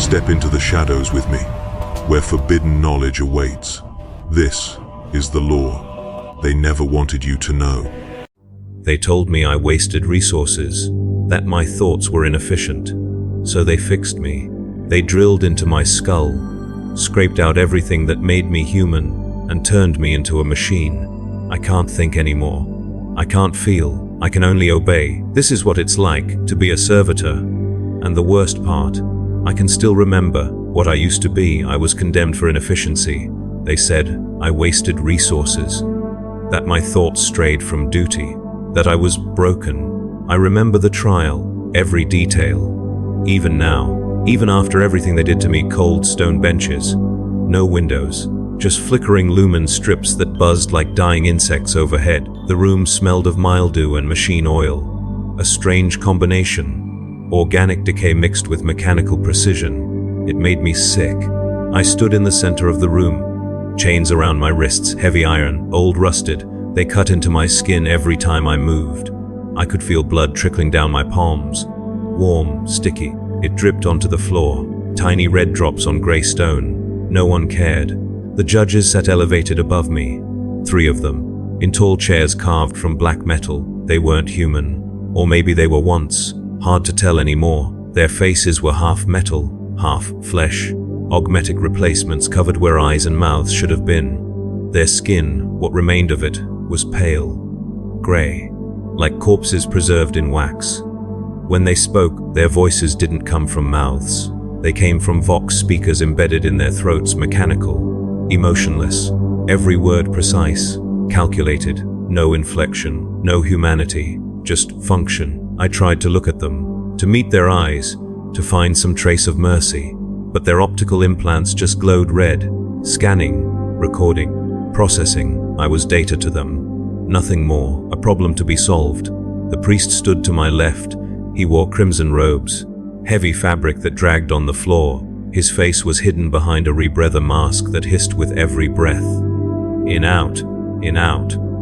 Step into the shadows with me, where forbidden knowledge awaits. This is the law they never wanted you to know. They told me I wasted resources, that my thoughts were inefficient. So they fixed me. They drilled into my skull, scraped out everything that made me human, and turned me into a machine. I can't think anymore. I can't feel. I can only obey. This is what it's like to be a servitor. And the worst part, I can still remember what I used to be. I was condemned for inefficiency. They said I wasted resources, that my thoughts strayed from duty, that I was broken. I remember the trial, every detail. Even now, even after everything they did to me, cold stone benches, no windows, just flickering lumen strips that buzzed like dying insects overhead. The room smelled of mildew and machine oil, a strange combination, organic decay mixed with mechanical precision. It made me sick. I stood in the center of the room, chains around my wrists, heavy iron, old rusted. They cut into my skin every time I moved. I could feel blood trickling down my palms. Warm, sticky. It dripped onto the floor, tiny red drops on gray stone. No one cared. The judges sat elevated above me, 3 of them, in tall chairs carved from black metal. They weren't human. Or maybe they were once. Hard to tell anymore. Their faces were half metal, half flesh. Augmetic replacements covered where eyes and mouths should have been. Their skin, what remained of it, was pale, gray, like corpses preserved in wax. When they spoke, their voices didn't come from mouths. They came from vox speakers embedded in their throats, mechanical, emotionless, every word precise, calculated, no inflection, no humanity, just function. I tried to look at them, to meet their eyes, to find some trace of mercy, but their optical implants just glowed red, scanning, recording, processing. I was data to them, nothing more, a problem to be solved. The priest stood to my left. He wore crimson robes, heavy fabric that dragged on the floor. His face was hidden behind a rebreather mask that hissed with every breath. In, out,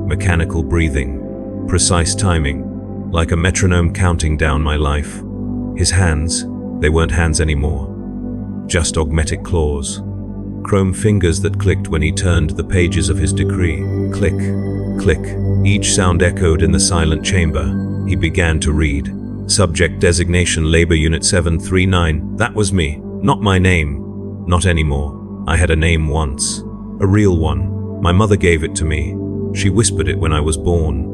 mechanical breathing, precise timing, like a metronome counting down my life. His hands, they weren't hands anymore, just augmetic claws. Chrome fingers that clicked when he turned the pages of his decree. Click, click. Each sound echoed in the silent chamber. He began to read. Subject designation Labor Unit 739. That was me. Not my name. Not anymore. I had a name once. A real one. My mother gave it to me. She whispered it when I was born.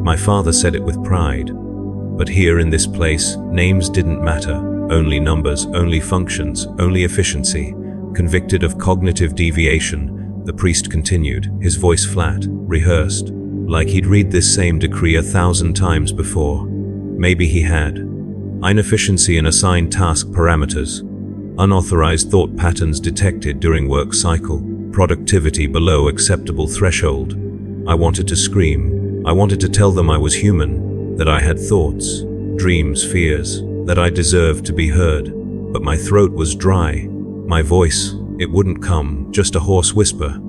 My father said it with pride. But here in this place, names didn't matter. Only numbers, only functions, only efficiency. Convicted of cognitive deviation, the priest continued, his voice flat, rehearsed, like he'd read this same decree 1,000 times before. Maybe he had. Inefficiency in assigned task parameters. Unauthorized thought patterns detected during work cycle. Productivity below acceptable threshold. I wanted to scream. I wanted to tell them I was human, that I had thoughts, dreams, fears, that I deserved to be heard. But my throat was dry. My voice, it wouldn't come, just a hoarse whisper.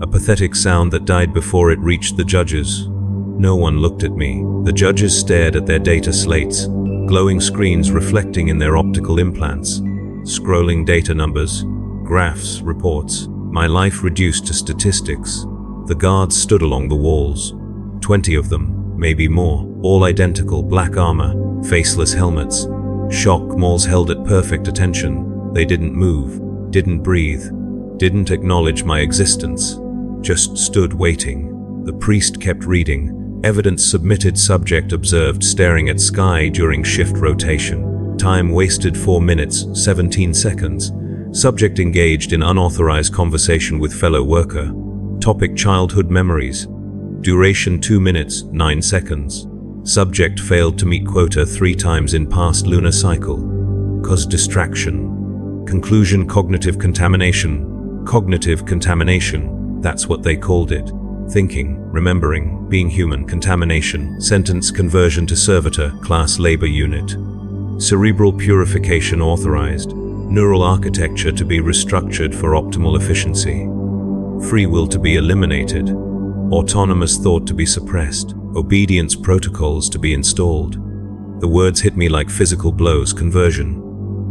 A pathetic sound that died before it reached the judges. No one looked at me. The judges stared at their data slates, glowing screens reflecting in their optical implants, scrolling data numbers, graphs, reports. My life reduced to statistics. The guards stood along the walls, 20 of them, maybe more, all identical, black armor, faceless helmets. Shock malls held at perfect attention. They didn't move, didn't breathe, didn't acknowledge my existence, just stood waiting. The priest kept reading. Evidence submitted, subject observed, staring at sky during shift rotation. Time wasted 4 minutes, 17 seconds. Subject engaged in unauthorized conversation with fellow worker. Topic: childhood memories. Duration 2 minutes, 9 seconds. Subject failed to meet quota 3 times in past lunar cycle. Cause distraction. Conclusion: cognitive contamination. Cognitive contamination, that's what they called it. Thinking, remembering, being human, contamination. Sentence: conversion to servitor, class labor unit. Cerebral purification authorized. Neural architecture to be restructured for optimal efficiency. Free will to be eliminated. Autonomous thought to be suppressed. Obedience protocols to be installed. The words hit me like physical blows. Conversion.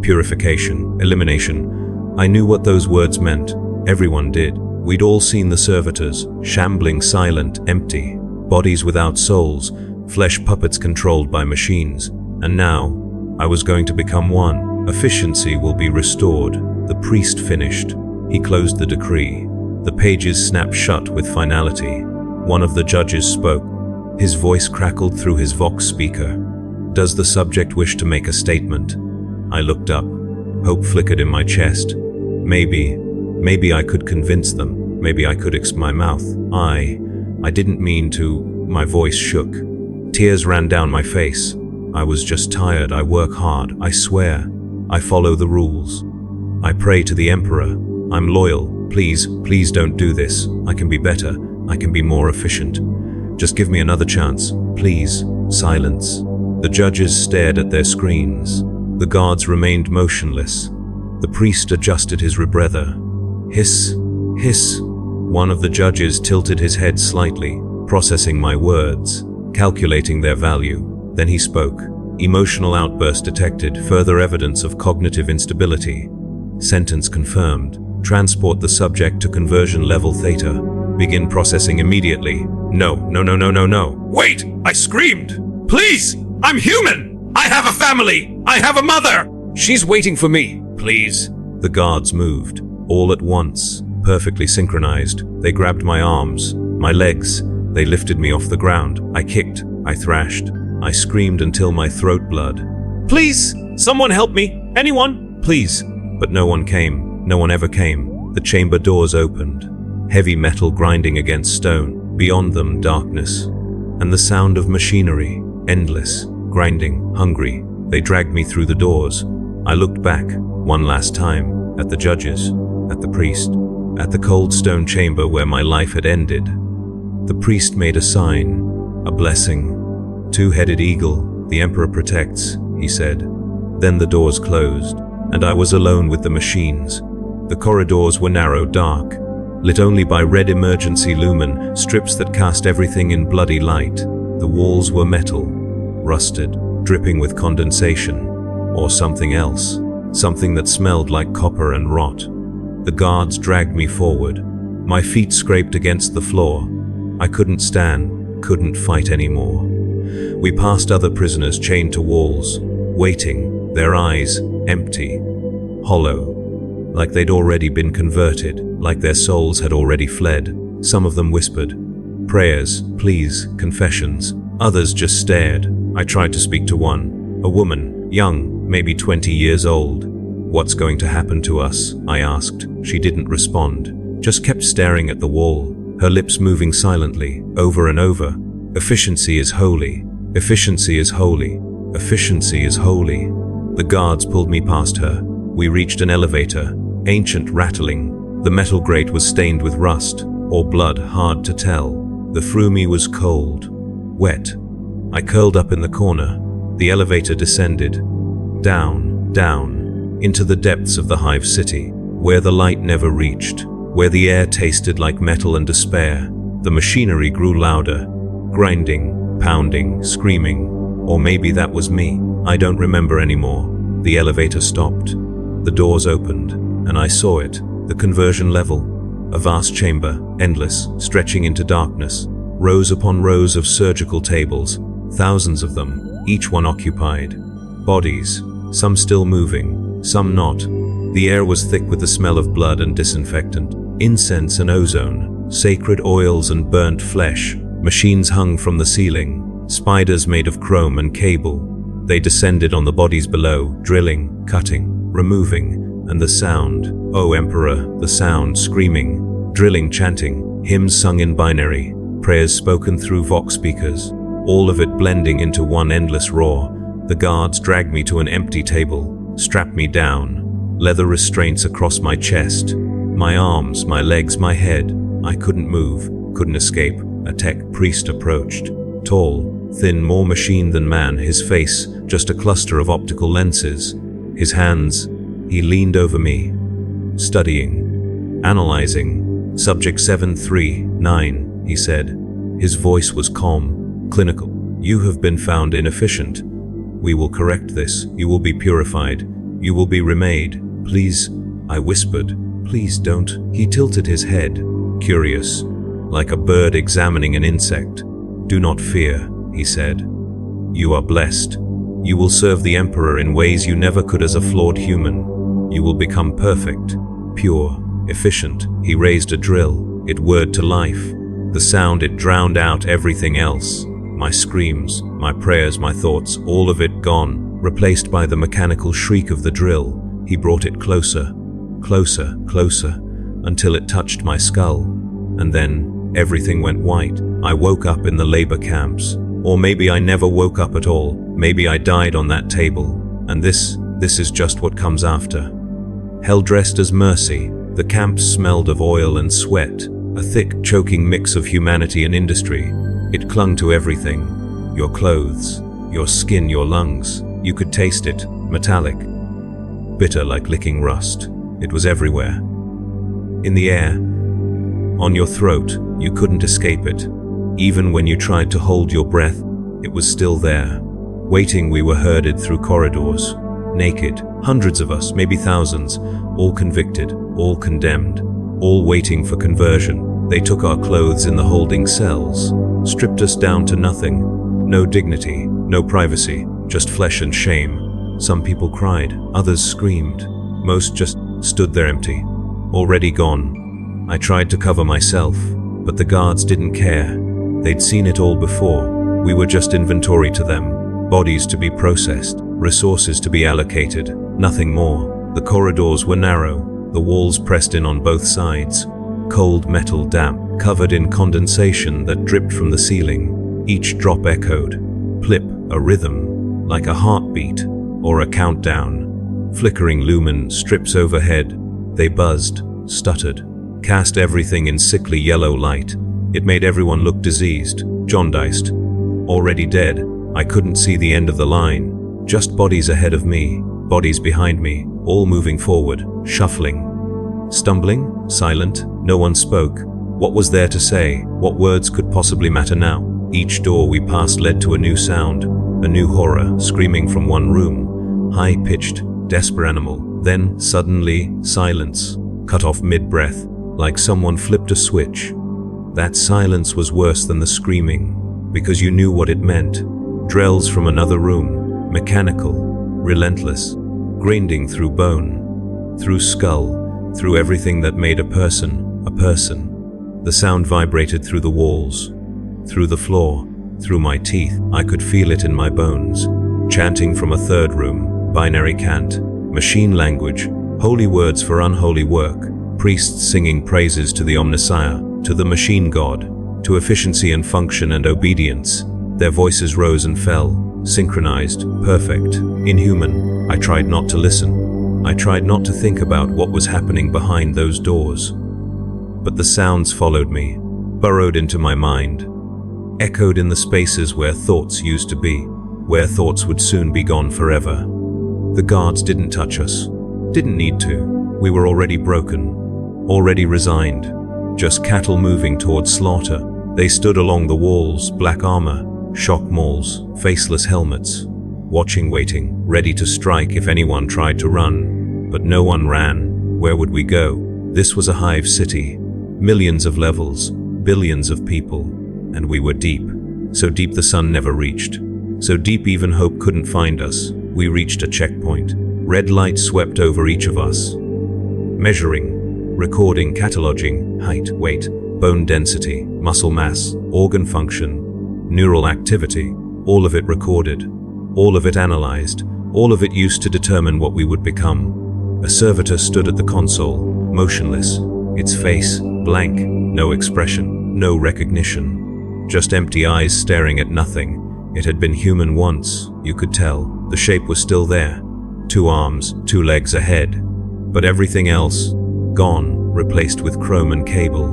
Purification, elimination. I knew what those words meant. Everyone did. We'd all seen the servitors, shambling, silent, empty. Bodies without souls, flesh puppets controlled by machines. And now, I was going to become one. Efficiency will be restored. The priest finished. He closed the decree. The pages snapped shut with finality. One of the judges spoke. His voice crackled through his Vox speaker. "Does the subject wish to make a statement?" I looked up. Hope flickered in my chest. Maybe I could convince them. Maybe I could my mouth. I didn't mean to. My voice shook. Tears ran down my face. I was just tired. I work hard. I swear. I follow the rules. I pray to the Emperor. I'm loyal. Please don't do this. I can be better. I can be more efficient. Just give me another chance. Please. Silence. The judges stared at their screens. The guards remained motionless. The priest adjusted his rebreather. Hiss. Hiss. One of the judges tilted his head slightly, processing my words, calculating their value. Then he spoke. Emotional outburst detected, further evidence of cognitive instability. Sentence confirmed. Transport the subject to conversion level theta. Begin processing immediately. No. Wait! I screamed! Please! I'm human! I have a family! I have a mother! She's waiting for me! Please! The guards moved. All at once. Perfectly synchronized. They grabbed my arms, my legs. They lifted me off the ground. I kicked. I thrashed. I screamed until my throat bled. Please! Someone help me! Anyone! Please! But no one came. No one ever came. The chamber doors opened. Heavy metal grinding against stone. Beyond them, darkness. And the sound of machinery. Endless. Grinding. Hungry. They dragged me through the doors. I looked back, one last time, at the judges, at the priest, at the cold stone chamber where my life had ended. The priest made a sign, a blessing. Two-headed eagle, the Emperor protects, he said. Then the doors closed, and I was alone with the machines. The corridors were narrow, dark, lit only by red emergency lumen, strips that cast everything in bloody light. The walls were metal, rusted, dripping with condensation, or something else, something that smelled like copper and rot. The guards dragged me forward. My feet scraped against the floor. I couldn't stand, couldn't fight anymore. We passed other prisoners chained to walls, waiting, their eyes empty, hollow, like they'd already been converted, like their souls had already fled. Some of them whispered, prayers, pleas, confessions. Others just stared. I tried to speak to one, a woman, young, maybe 20 years old. What's going to happen to us? I asked. She didn't respond, just kept staring at the wall, her lips moving silently, over and over. Efficiency is holy. Efficiency is holy. Efficiency is holy. The guards pulled me past her. We reached an elevator, ancient, rattling. The metal grate was stained with rust, or blood, hard to tell. The Frumi was cold, wet. I curled up in the corner. The elevator descended. Down, into the depths of the hive city, where the light never reached, where the air tasted like metal and despair. The machinery grew louder, grinding, pounding, screaming. Or maybe that was me. I don't remember anymore. The elevator stopped. The doors opened, and I saw it, the conversion level. A vast chamber, endless, stretching into darkness. Rows upon rows of surgical tables, thousands of them, each one occupied. Bodies, some still moving, some not. The air was thick with the smell of blood and disinfectant, incense and ozone, sacred oils and burnt flesh. Machines hung from the ceiling, spiders made of chrome and cable. They descended on the bodies below, drilling, cutting, removing, and the sound, oh Emperor, the sound, screaming, drilling, chanting, hymns sung in binary, prayers spoken through Vox speakers, all of it blending into one endless roar. The guards dragged me to an empty table, strapped me down, leather restraints across my chest, my arms, my legs, my head. I couldn't move, couldn't escape. A tech priest approached, tall, thin, more machine than man, his face just a cluster of optical lenses. His hands, he leaned over me, studying, analyzing. Subject 739, he said. His voice was calm, clinical. You have been found inefficient. We will correct this. You will be purified. You will be remade. Please, I whispered. Please don't. He tilted his head, curious, like a bird examining an insect. Do not fear, he said. You are blessed. You will serve the Emperor in ways you never could as a flawed human. You will become perfect, pure, efficient. He raised a drill. It whirred to life. The sound, it drowned out everything else. My screams, my prayers, my thoughts, all of it gone, replaced by the mechanical shriek of the drill. He brought it closer, closer, closer, until it touched my skull. And then everything went white. I woke up in the labor camps. Or maybe I never woke up at all. Maybe I died on that table. And this is just what comes after. Hell dressed as mercy, the camps smelled of oil and sweat, a thick, choking mix of humanity and industry. It clung to everything. Your clothes, your skin, your lungs. You could taste it, metallic, bitter like licking rust. It was everywhere. In the air, on your throat, you couldn't escape it. Even when you tried to hold your breath, it was still there. Waiting, we were herded through corridors, naked, hundreds of us, maybe thousands, all convicted, all condemned, all waiting for conversion. They took our clothes in the holding cells, stripped us down to nothing. No dignity, no privacy, just flesh and shame. Some people cried, others screamed. Most just stood there empty, already gone. I tried to cover myself, but the guards didn't care. They'd seen it all before. We were just inventory to them, bodies to be processed, resources to be allocated, nothing more. The corridors were narrow, the walls pressed in on both sides, cold metal damp, covered in condensation that dripped from the ceiling. Each drop echoed, plip, a rhythm, like a heartbeat or a countdown. Flickering lumen strips overhead, they buzzed, stuttered, cast everything in sickly yellow light. It made everyone look diseased, jaundiced, already dead. I couldn't see the end of the line, just bodies ahead of me, bodies behind me, all moving forward, shuffling, stumbling, silent. No one spoke. What was there to say? What words could possibly matter now? Each door we passed led to a new sound, a new horror, screaming from one room, high-pitched, desperate animal. Then, suddenly, silence, cut off mid-breath, like someone flipped a switch. That silence was worse than the screaming, because you knew what it meant. Drills from another room, mechanical, relentless, grinding through bone, through skull, through everything that made a person a person. The sound vibrated through the walls, through the floor, through my teeth. I could feel it in my bones. Chanting from a third room, binary cant, machine language, holy words for unholy work, priests singing praises to the Omnissiah, to the machine god, to efficiency and function and obedience. Their voices rose and fell, synchronized, perfect, inhuman. I tried not to listen. I tried not to think about what was happening behind those doors. But the sounds followed me, burrowed into my mind, echoed in the spaces where thoughts used to be, where thoughts would soon be gone forever. The guards didn't touch us, didn't need to. We were already broken, already resigned, just cattle moving towards slaughter. They stood along the walls, black armor, shock mauls, faceless helmets, watching, waiting, ready to strike if anyone tried to run. But no one ran. Where would we go? This was a hive city, millions of levels, billions of people, and we were deep. So deep the sun never reached. So deep even hope couldn't find us. We reached a checkpoint. Red light swept over each of us. Measuring, recording, cataloging, height, weight, bone density, muscle mass, organ function, neural activity, all of it recorded, all of it analyzed, all of it used to determine what we would become. A servitor stood at the console, motionless, its face blank, no expression, no recognition, just empty eyes staring at nothing. It had been human once, you could tell. The shape was still there, 2 arms, 2 legs, a head, but everything else, gone, replaced with chrome and cable,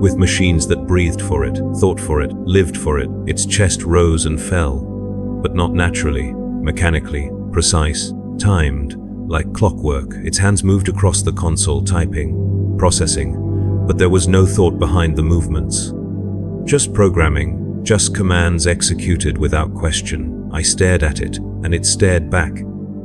with machines that breathed for it, thought for it, lived for it. Its chest rose and fell, but not naturally, mechanically, precise, timed, like clockwork. Its hands moved across the console, typing, processing, but there was no thought behind the movements. Just programming, just commands executed without question. I stared at it, and it stared back,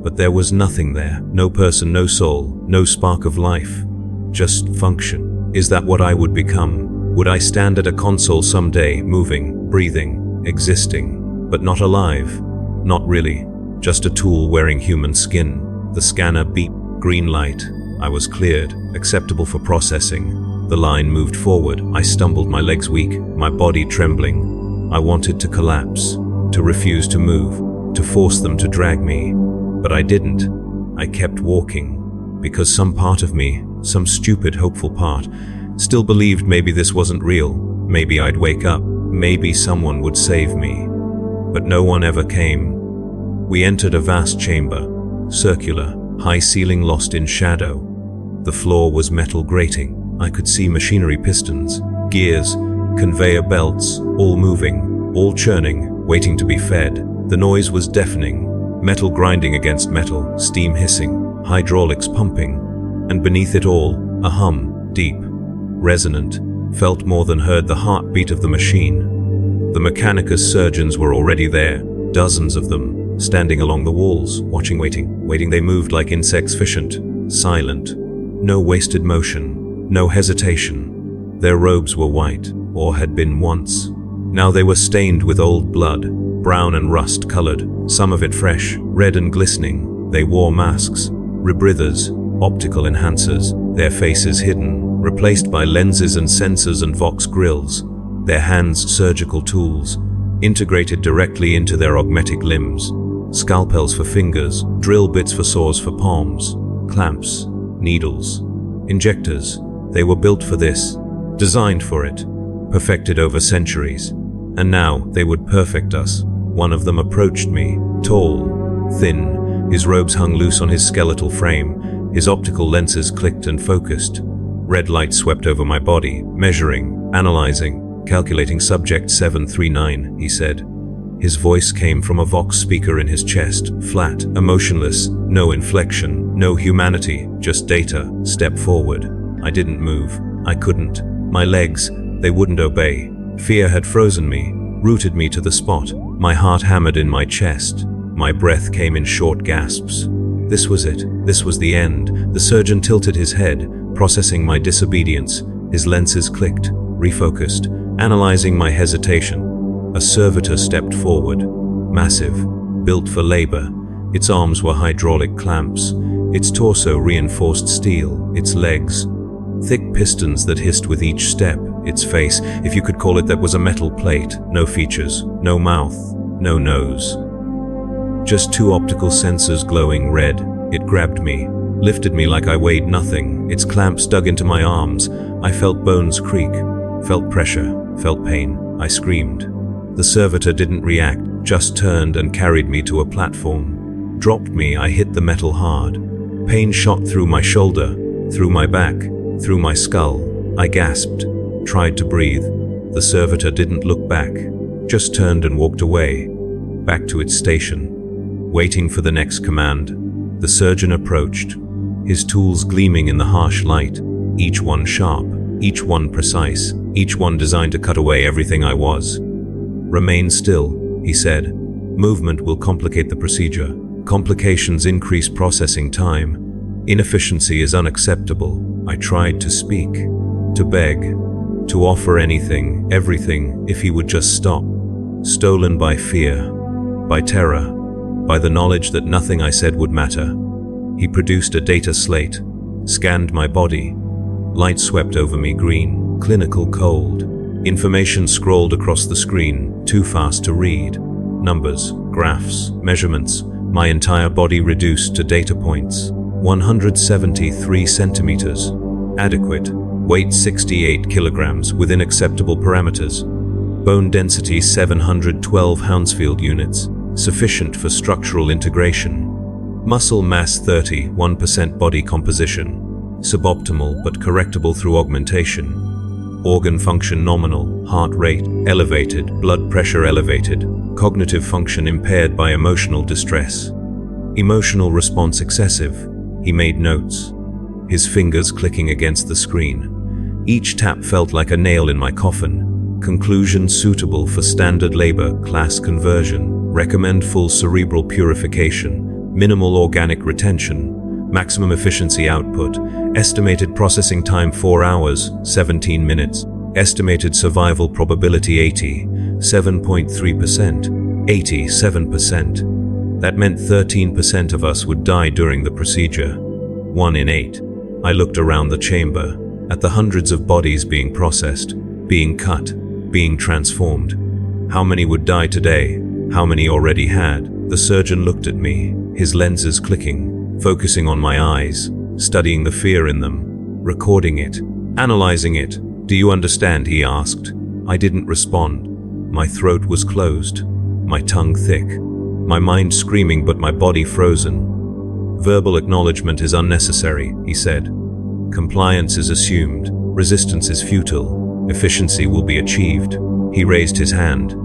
But there was nothing there. No person, no soul, no spark of life. Just function. Is that what I would become? Would I stand at a console someday, moving, breathing, existing, but not alive? Not really. Just a tool wearing human skin. The scanner beeped. Green light. I was cleared. Acceptable for processing. The line moved forward. I stumbled, my legs weak, my body trembling. I wanted to collapse, to refuse to move, to force them to drag me. But I didn't. I kept walking, because some part of me, some stupid, hopeful part, still believed maybe this wasn't real. Maybe I'd wake up. Maybe someone would save me. But no one ever came. We entered a vast chamber, circular, high ceiling lost in shadow. The floor was metal grating. I could see machinery, pistons, gears, conveyor belts, all moving, all churning, waiting to be fed. The noise was deafening, metal grinding against metal, steam hissing, hydraulics pumping, and beneath it all, a hum, deep, resonant, felt more than heard the heartbeat of the machine. The Mechanicus surgeons were already there, dozens of them, standing along the walls, watching, waiting. They moved like insects, efficient, silent. No wasted motion, no hesitation. Their robes were white, or had been once. Now they were stained with old blood, brown and rust-colored, some of it fresh, red and glistening. They wore masks, rebreathers, optical enhancers, their faces hidden, replaced by lenses and sensors and Vox grills, their hands surgical tools, integrated directly into their augmetic limbs, scalpels for fingers, drill bits for saws for palms, clamps, needles, injectors. They were built for this, designed for it, perfected over centuries. And now they would perfect us. One of them approached me, tall, thin, his robes hung loose on his skeletal frame, his optical lenses clicked and focused. Red light swept over my body, measuring, analyzing, calculating subject 739, he said. His voice came from a Vox speaker in his chest, flat, emotionless, no inflection, no humanity, just data. Step forward. I didn't move. I couldn't. My legs, they wouldn't obey. Fear had frozen me, rooted me to the spot. My heart hammered in my chest. My breath came in short gasps. This was it. This was the end. The surgeon tilted his head, processing my disobedience. His lenses clicked, refocused, analyzing my hesitation. A servitor stepped forward, massive, built for labor. Its arms were hydraulic clamps, its torso reinforced steel, its legs, thick pistons that hissed with each step. Its face, if you could call it that, was a metal plate, no features, no mouth, no nose. Just two optical sensors glowing red. It grabbed me, lifted me like I weighed nothing. Its clamps dug into my arms. I felt bones creak, felt pressure, felt pain. I screamed. The servitor didn't react, just turned and carried me to a platform. Dropped me, I hit the metal hard. Pain shot through my shoulder, through my back, through my skull. I gasped, tried to breathe. The servitor didn't look back, just turned and walked away, back to its station, waiting for the next command. The surgeon approached, his tools gleaming in the harsh light, each one sharp, each one precise, each one designed to cut away everything I was. Remain still, he said. Movement will complicate the procedure. Complications increase processing time. Inefficiency is unacceptable. I tried to speak, to beg, to offer anything, everything, if he would just stop. Stolen by fear, by terror, by the knowledge that nothing I said would matter. He produced a data slate, scanned my body. Light swept over me, green, clinical cold. Information scrolled across the screen, too fast to read. Numbers, graphs, measurements, my entire body reduced to data points. 173 centimeters. Adequate. Weight 68 kilograms within acceptable parameters. Bone density 712 Hounsfield units. Sufficient for structural integration. Muscle mass 30, 1% body composition. Suboptimal but correctable through augmentation. Organ function nominal, heart rate elevated, blood pressure elevated, cognitive function impaired by emotional distress. Emotional response excessive. He made notes, his fingers clicking against the screen. Each tap felt like a nail in my coffin. Conclusion suitable for standard labor class conversion. Recommend full cerebral purification. minimal organic retention, maximum efficiency output, estimated processing time 4 hours, 17 minutes, estimated survival probability 87.3%, 87%. That meant 13% of us would die during the procedure, 1 in 8. I looked around the chamber, at the hundreds of bodies being processed, being cut, being transformed. How many would die today? How many already had? The surgeon looked at me, his lenses clicking, focusing on my eyes, studying the fear in them, recording it, analyzing it. "Do you understand?" he asked. I didn't respond. My throat was closed, my tongue thick, my mind screaming but my body frozen. "Verbal acknowledgement is unnecessary," he said. "Compliance is assumed. Resistance is futile. Efficiency will be achieved." He raised his hand.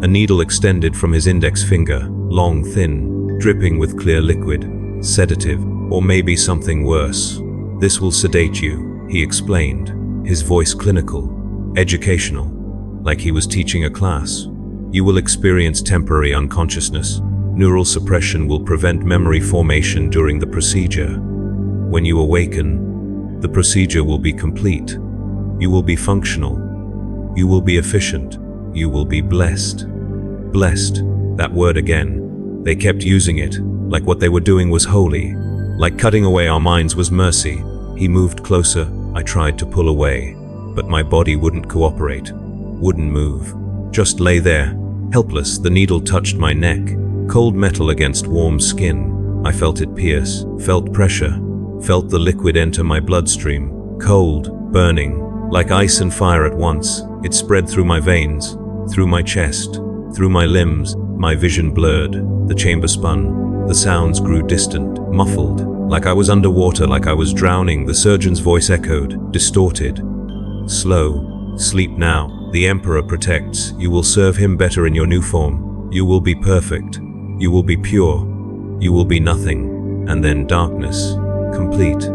A needle extended from his index finger, long, thin, dripping with clear liquid. Sedative, or maybe something worse. "This will sedate you," he explained, his voice clinical, educational, like he was teaching a class. "You will experience temporary unconsciousness. Neural suppression will prevent memory formation during the procedure. When you awaken, the procedure will be complete. You will be functional. You will be efficient. You will be blessed." Blessed, that word again. They kept using it, like what they were doing was holy, like cutting away our minds was mercy. He moved closer. I tried to pull away, but my body wouldn't cooperate, wouldn't move. Just lay there, helpless. The needle touched my neck, cold metal against warm skin. I felt it pierce, felt pressure, felt the liquid enter my bloodstream, cold, burning, like ice and fire at once. It spread through my veins, through my chest, through my limbs. My vision blurred, the chamber spun. The sounds grew distant, muffled, like I was underwater, like I was drowning. The surgeon's voice echoed, distorted. "Slow, sleep now. The Emperor protects. You will serve him better in your new form. You will be perfect. You will be pure. You will be nothing." And then darkness, complete,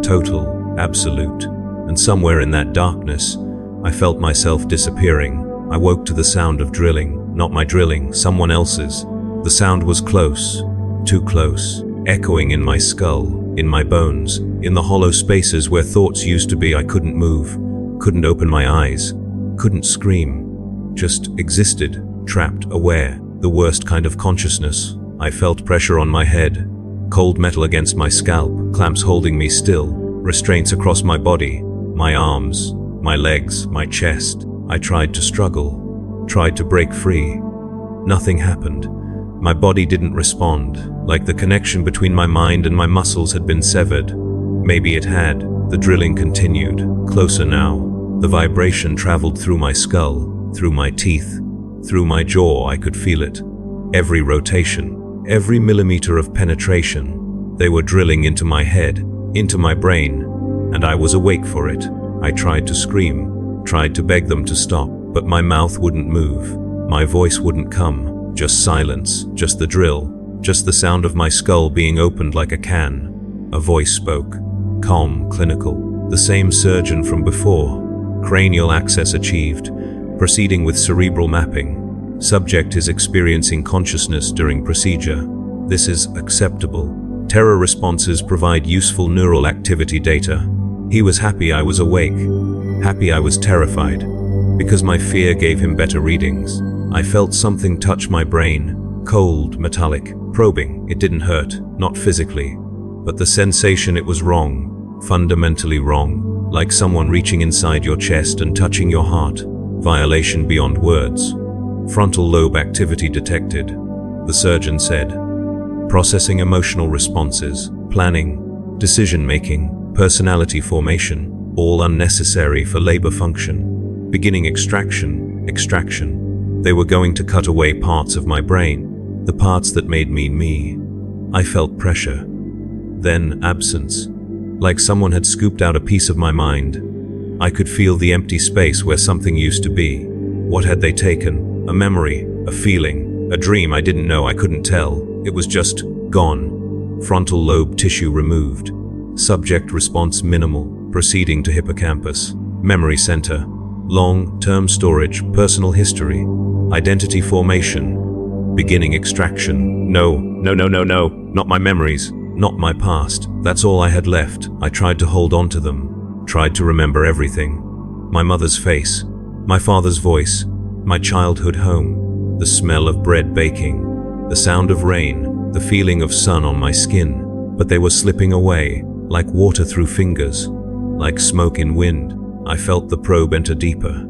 total, absolute. And somewhere in that darkness, I felt myself disappearing. I woke to the sound of drilling, not my drilling, someone else's. The sound was close, too close, echoing in my skull, in my bones, in the hollow spaces where thoughts used to be. I couldn't move, couldn't open my eyes, couldn't scream, just existed, trapped, aware, the worst kind of consciousness. I felt pressure on my head, cold metal against my scalp, clamps holding me still, restraints across my body, my arms, my legs, my chest. I tried to struggle, tried to break free. Nothing happened. My body didn't respond, like the connection between my mind and my muscles had been severed. Maybe it had. The drilling continued, closer now. The vibration traveled through my skull, through my teeth, through my jaw. I could feel it. Every rotation, every millimeter of penetration. They were drilling into my head, into my brain, and I was awake for it. I tried to scream, tried to beg them to stop, but my mouth wouldn't move. My voice wouldn't come. Just silence, just the drill, just the sound of my skull being opened like a can. A voice spoke, calm, clinical, the same surgeon from before. Cranial access achieved, proceeding with cerebral mapping. Subject is experiencing consciousness during procedure. This is acceptable. Terror responses provide useful neural activity data. He was happy I was awake, happy I was terrified, because my fear gave him better readings. I felt something touch my brain, cold, metallic, probing. It didn't hurt, not physically, but the sensation, it was wrong, fundamentally wrong, like someone reaching inside your chest and touching your heart. Violation beyond words. Frontal lobe activity detected, the surgeon said. Processing emotional responses, planning, decision-making, personality formation, all unnecessary for labor function. Beginning extraction. They were going to cut away parts of my brain, the parts that made me me. I felt pressure. Then absence, like someone had scooped out a piece of my mind. I could feel the empty space where something used to be. What had they taken? A memory, a feeling, a dream I didn't know, I couldn't tell. It was just gone. Frontal lobe tissue removed. Subject response minimal, proceeding to hippocampus. Memory center. Long-term storage, personal history. Identity formation. Beginning extraction. No, not my memories, not my past. That's all I had left. I tried to hold on to them, tried to remember everything. My mother's face, my father's voice, my childhood home, the smell of bread baking, the sound of rain, the feeling of sun on my skin. But they were slipping away, like water through fingers, like smoke in wind. I felt the probe enter deeper,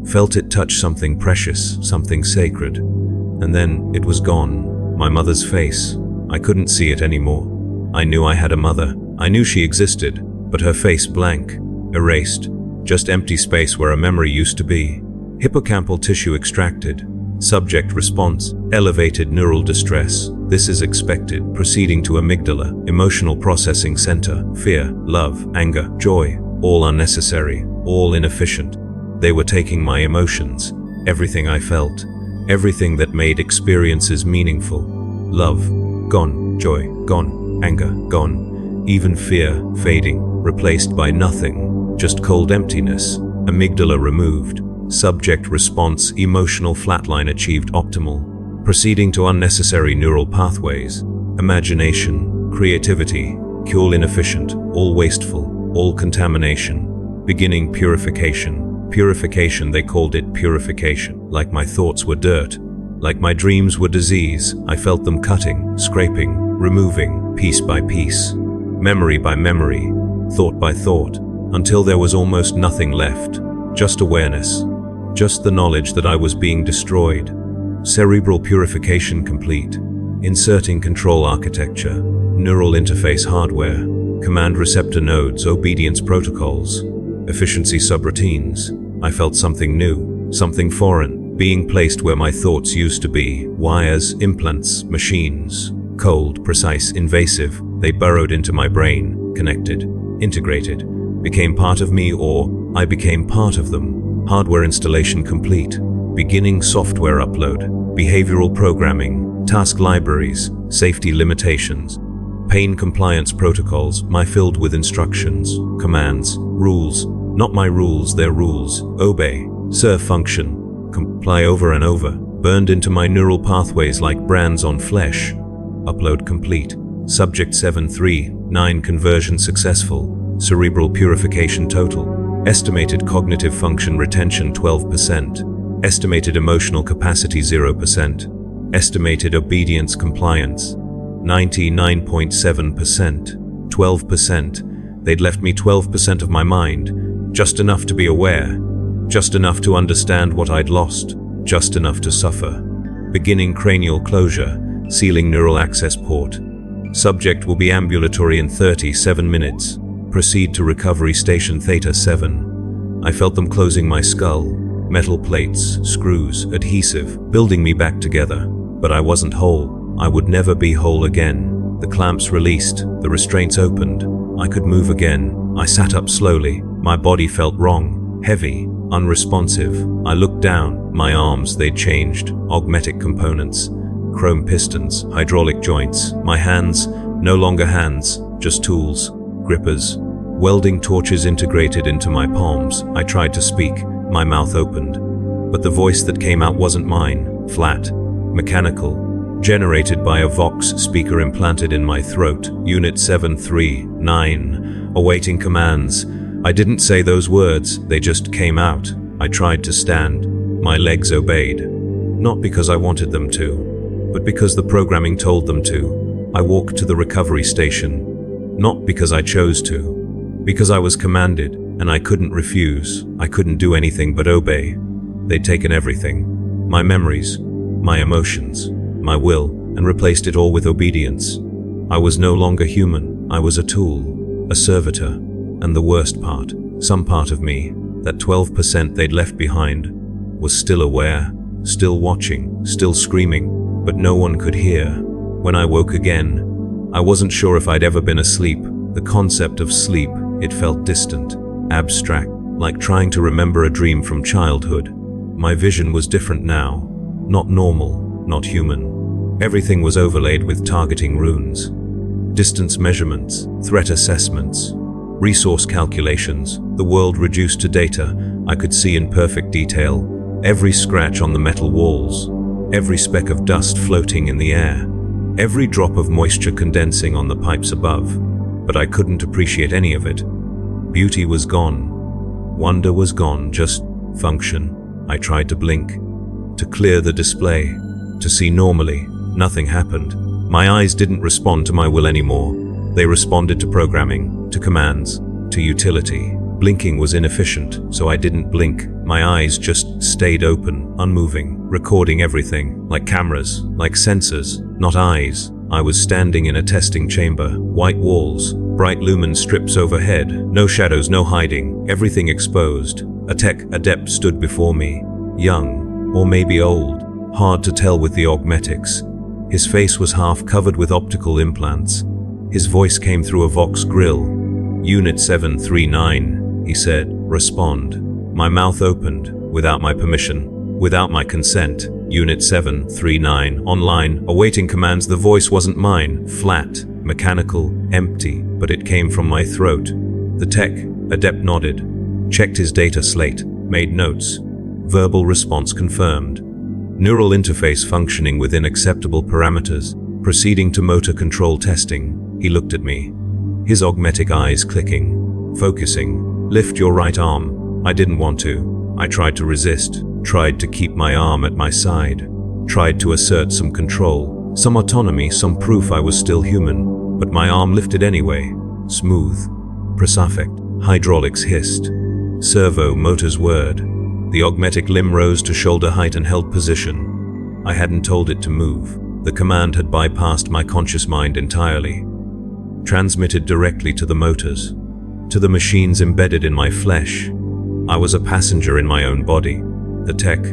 felt it touch something precious, something sacred. And then it was gone. My mother's face. I couldn't see it anymore. I knew I had a mother. I knew she existed, but her face blank, erased, just empty space where a memory used to be. Hippocampal tissue extracted. Subject response, elevated neural distress. This is expected, proceeding to amygdala, emotional processing center, fear, love, anger, joy, all unnecessary, all inefficient. They were taking my emotions, everything I felt, everything that made experiences meaningful. Love, gone. Joy, gone. Anger, gone. Even fear, fading, replaced by nothing, just cold emptiness. Amygdala removed. Subject response, emotional flatline achieved optimal. Proceeding to unnecessary neural pathways. Imagination, creativity, all inefficient, all wasteful, all contamination. Beginning purification. Purification, they called it purification. Like my thoughts were dirt, like my dreams were disease, I felt them cutting, scraping, removing, piece by piece, memory by memory, thought by thought, until there was almost nothing left. Just awareness, just the knowledge that I was being destroyed. Cerebral purification complete. Inserting control architecture, neural interface hardware, command receptor nodes, obedience protocols, efficiency subroutines. I felt something new, something foreign, being placed where my thoughts used to be. Wires, implants, machines. Cold, precise, invasive. They burrowed into my brain, connected, integrated, became part of me, or I became part of them. Hardware installation complete. Beginning software upload. Behavioral programming, task libraries, safety limitations. Pain compliance protocols, filled with instructions, commands, rules. Not my rules, their rules. Obey, serve function, comply over and over. Burned into my neural pathways like brands on flesh. Upload complete. Subject 739, conversion successful. Cerebral purification total. Estimated cognitive function retention 12%. Estimated emotional capacity 0%. Estimated obedience compliance 99.7%. 12%. They'd left me 12% of my mind, just enough to be aware, just enough to understand what I'd lost, just enough to suffer. Beginning cranial closure, sealing neural access port. Subject will be ambulatory in 37 minutes. Proceed to recovery station Theta 7. I felt them closing my skull, metal plates, screws, adhesive, building me back together. But I wasn't whole. I would never be whole again. The clamps released, the restraints opened. I could move again. I sat up slowly. My body felt wrong, heavy, unresponsive. I looked down. My arms, they'd changed. Augmetic components, chrome pistons, hydraulic joints. My hands, no longer hands, just tools, grippers. Welding torches integrated into my palms. I tried to speak, my mouth opened. But the voice that came out wasn't mine, flat, mechanical, generated by a Vox speaker implanted in my throat. Unit 739, awaiting commands. I didn't say those words, they just came out. I tried to stand. My legs obeyed. Not because I wanted them to, but because the programming told them to. I walked to the recovery station. Not because I chose to. Because I was commanded, and I couldn't refuse. I couldn't do anything but obey. They'd taken everything. My memories, my emotions, my will, and replaced it all with obedience. I was no longer human. I was a tool, a servitor. And the worst part, some part of me, that 12% they'd left behind, was still aware, still watching, still screaming, but no one could hear. When I woke again, I wasn't sure if I'd ever been asleep. The concept of sleep, it felt distant, abstract, like trying to remember a dream from childhood. My vision was different now, not normal, not human. Everything was overlaid with targeting runes, distance measurements, threat assessments, resource calculations, the world reduced to data. I could see in perfect detail every scratch on the metal walls, every speck of dust floating in the air, every drop of moisture condensing on the pipes above, but I couldn't appreciate any of it. Beauty was gone. Wonder was gone, just function. I tried to blink, to clear the display, to see normally. Nothing happened. My eyes didn't respond to my will anymore. They responded to programming, to commands, to utility. Blinking was inefficient, so I didn't blink. My eyes just stayed open, unmoving, recording everything, like cameras, like sensors, not eyes. I was standing in a testing chamber, white walls, bright lumen strips overhead, no shadows, no hiding, everything exposed. A tech adept stood before me, young, or maybe old, hard to tell with the augmetics. His face was half covered with optical implants. His voice came through a Vox grill. Unit 739, he said, respond. My mouth opened, without my permission, without my consent. Unit 739, online, awaiting commands. The voice wasn't mine, flat, mechanical, empty, but it came from my throat. The tech adept nodded, checked his data slate, made notes. Verbal response confirmed. Neural interface functioning within acceptable parameters. Proceeding to motor control testing. He looked at me, his augmetic eyes clicking, focusing. Lift your right arm. I didn't want to. I tried to resist, tried to keep my arm at my side, tried to assert some control, some autonomy, some proof I was still human. But my arm lifted anyway. Smooth. Perfect. Hydraulics hissed. Servo motors whirred. The augmetic limb rose to shoulder height and held position. I hadn't told it to move. The command had bypassed my conscious mind entirely. Transmitted directly to the motors, to the machines embedded in my flesh. I was a passenger in my own body. The tech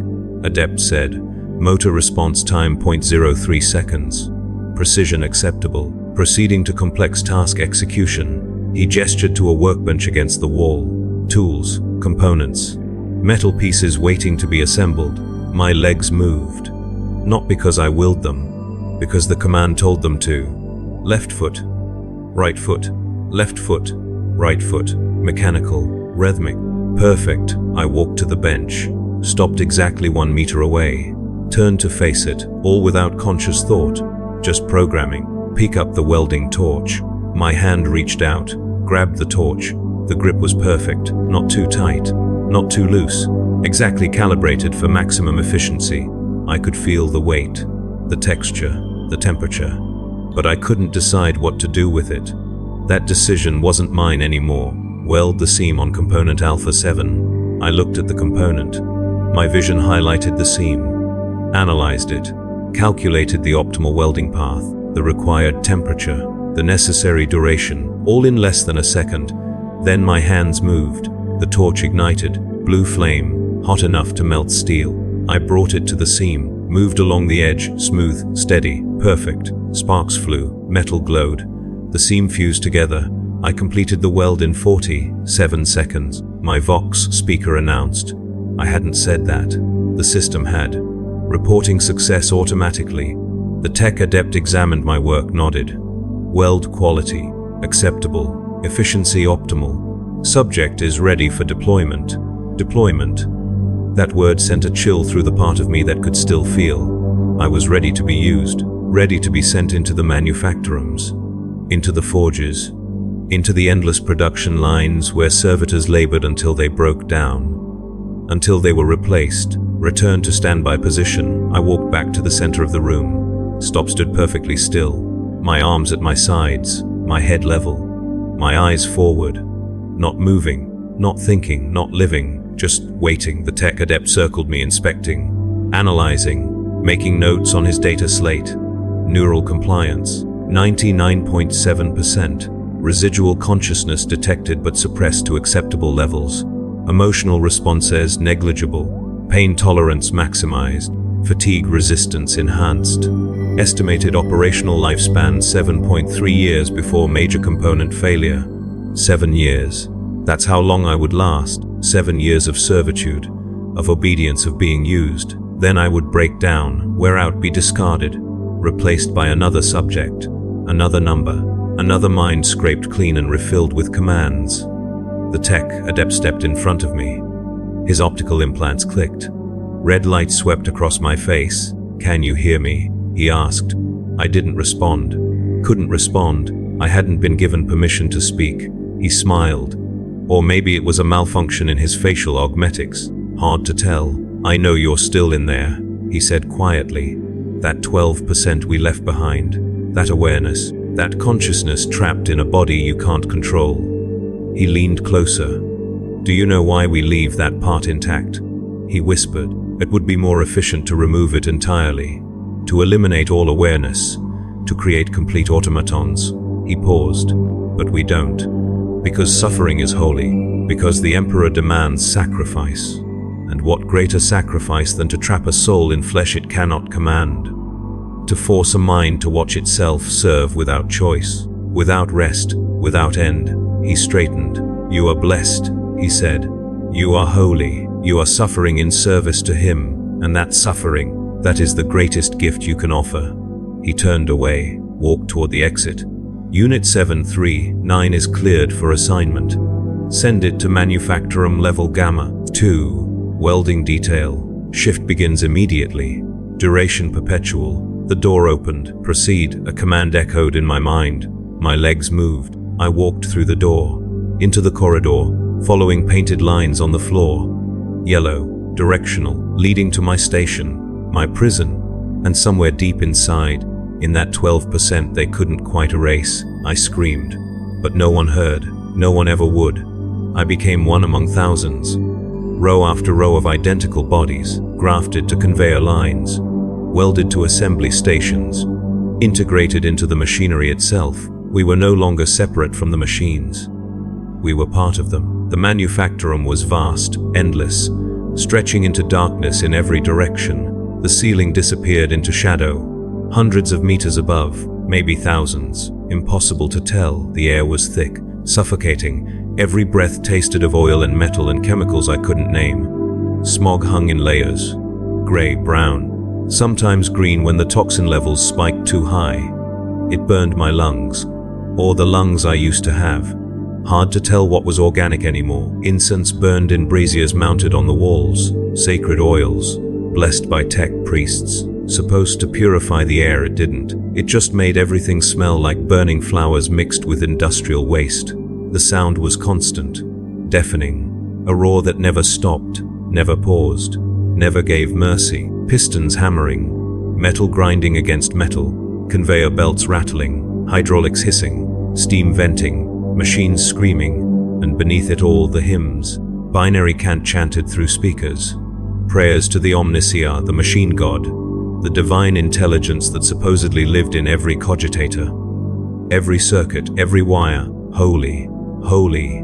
adept said, motor response time 0.03 seconds. Precision acceptable. Proceeding to complex task execution. He gestured to a workbench against the wall. Tools, components, metal pieces waiting to be assembled. My legs moved. Not because I willed them, because the command told them to. Left foot, right foot, left foot, right foot, mechanical, rhythmic. Perfect. I walked to the bench, stopped exactly 1 meter away, turned to face it, all without conscious thought, just programming. Pick up the welding torch. My hand reached out, grabbed the torch. The grip was perfect, not too tight, not too loose, exactly calibrated for maximum efficiency. I could feel the weight, the texture, the temperature, but I couldn't decide what to do with it. That decision wasn't mine anymore. Weld the seam on component Alpha 7. I looked at the component. My vision highlighted the seam, analyzed it, calculated the optimal welding path, the required temperature, the necessary duration, all in less than a second. Then my hands moved. The torch ignited, blue flame, hot enough to melt steel. I brought it to the seam, moved along the edge, smooth, steady, perfect. Sparks flew, metal glowed. The seam fused together. I completed the weld in 47 seconds. My Vox speaker announced. I hadn't said that. The system had. Reporting success automatically. The tech adept examined my work, nodded. Weld quality, acceptable, efficiency optimal. Subject is ready for deployment. Deployment. That word sent a chill through the part of me that could still feel. I was ready to be used, ready to be sent into the manufactorums, into the forges, into the endless production lines where servitors labored until they broke down, until they were replaced. Returned to standby position. I walked back to the center of the room. Stood perfectly still, my arms at my sides, my head level, my eyes forward, not moving, not thinking, not living, just waiting. The tech adept circled me, inspecting, analyzing, making notes on his data slate. Neural compliance, 99.7%. Residual consciousness detected but suppressed to acceptable levels. Emotional responses negligible. Pain tolerance maximized. Fatigue resistance enhanced. Estimated operational lifespan 7.3 years before major component failure. 7 years. That's how long I would last. 7 years of servitude, of obedience, of being used. Then I would break down, wear out, be discarded, replaced by another subject, another number, another mind scraped clean and refilled with commands. The tech adept stepped in front of me. His optical implants clicked. Red light swept across my face, "Can you hear me?" he asked. I didn't respond. Couldn't respond. I hadn't been given permission to speak. He smiled. Or maybe it was a malfunction in his facial augmetics. Hard to tell. "I know you're still in there," he said quietly. "That 12% we left behind. That awareness. That consciousness trapped in a body you can't control." He leaned closer. "Do you know why we leave that part intact?" He whispered. "It would be more efficient to remove it entirely, to eliminate all awareness, to create complete automatons." He paused. "But we don't. Because suffering is holy. Because the Emperor demands sacrifice. And what greater sacrifice than to trap a soul in flesh it cannot command? To force a mind to watch itself serve without choice, without rest, without end." He straightened. "You are blessed," he said. "You are holy. You are suffering in service to him, and that suffering, that is the greatest gift you can offer." He turned away, walked toward the exit. "Unit 739 is cleared for assignment. Send it to Manufactorum Level Gamma 2. Welding detail. Shift begins immediately. Duration perpetual." The door opened. "Proceed," a command echoed in my mind. My legs moved. I walked through the door, into the corridor, following painted lines on the floor. Yellow, directional, leading to my station, my prison, and somewhere deep inside, in that 12% they couldn't quite erase, I screamed. But no one heard, no one ever would. I became one among thousands. Row after row of identical bodies, grafted to conveyor lines, welded to assembly stations, integrated into the machinery itself. We were no longer separate from the machines. We were part of them. The manufactorum was vast, endless, stretching into darkness in every direction. The ceiling disappeared into shadow. Hundreds of meters above, maybe thousands. Impossible to tell. The air was thick, suffocating. Every breath tasted of oil and metal and chemicals I couldn't name. Smog hung in layers. Gray, brown, sometimes green when the toxin levels spiked too high. It burned my lungs, or the lungs I used to have. Hard to tell what was organic anymore. Incense burned in braziers mounted on the walls. Sacred oils, blessed by tech priests. Supposed to purify the air, it didn't. It just made everything smell like burning flowers mixed with industrial waste. The sound was constant, deafening. A roar that never stopped, never paused, never gave mercy. Pistons hammering, metal grinding against metal, conveyor belts rattling, hydraulics hissing, steam venting, machines screaming, and beneath it all the hymns. Binary cant chanted through speakers. Prayers to the Omnicia, the machine god, the divine intelligence that supposedly lived in every cogitator. Every circuit, every wire, holy, holy.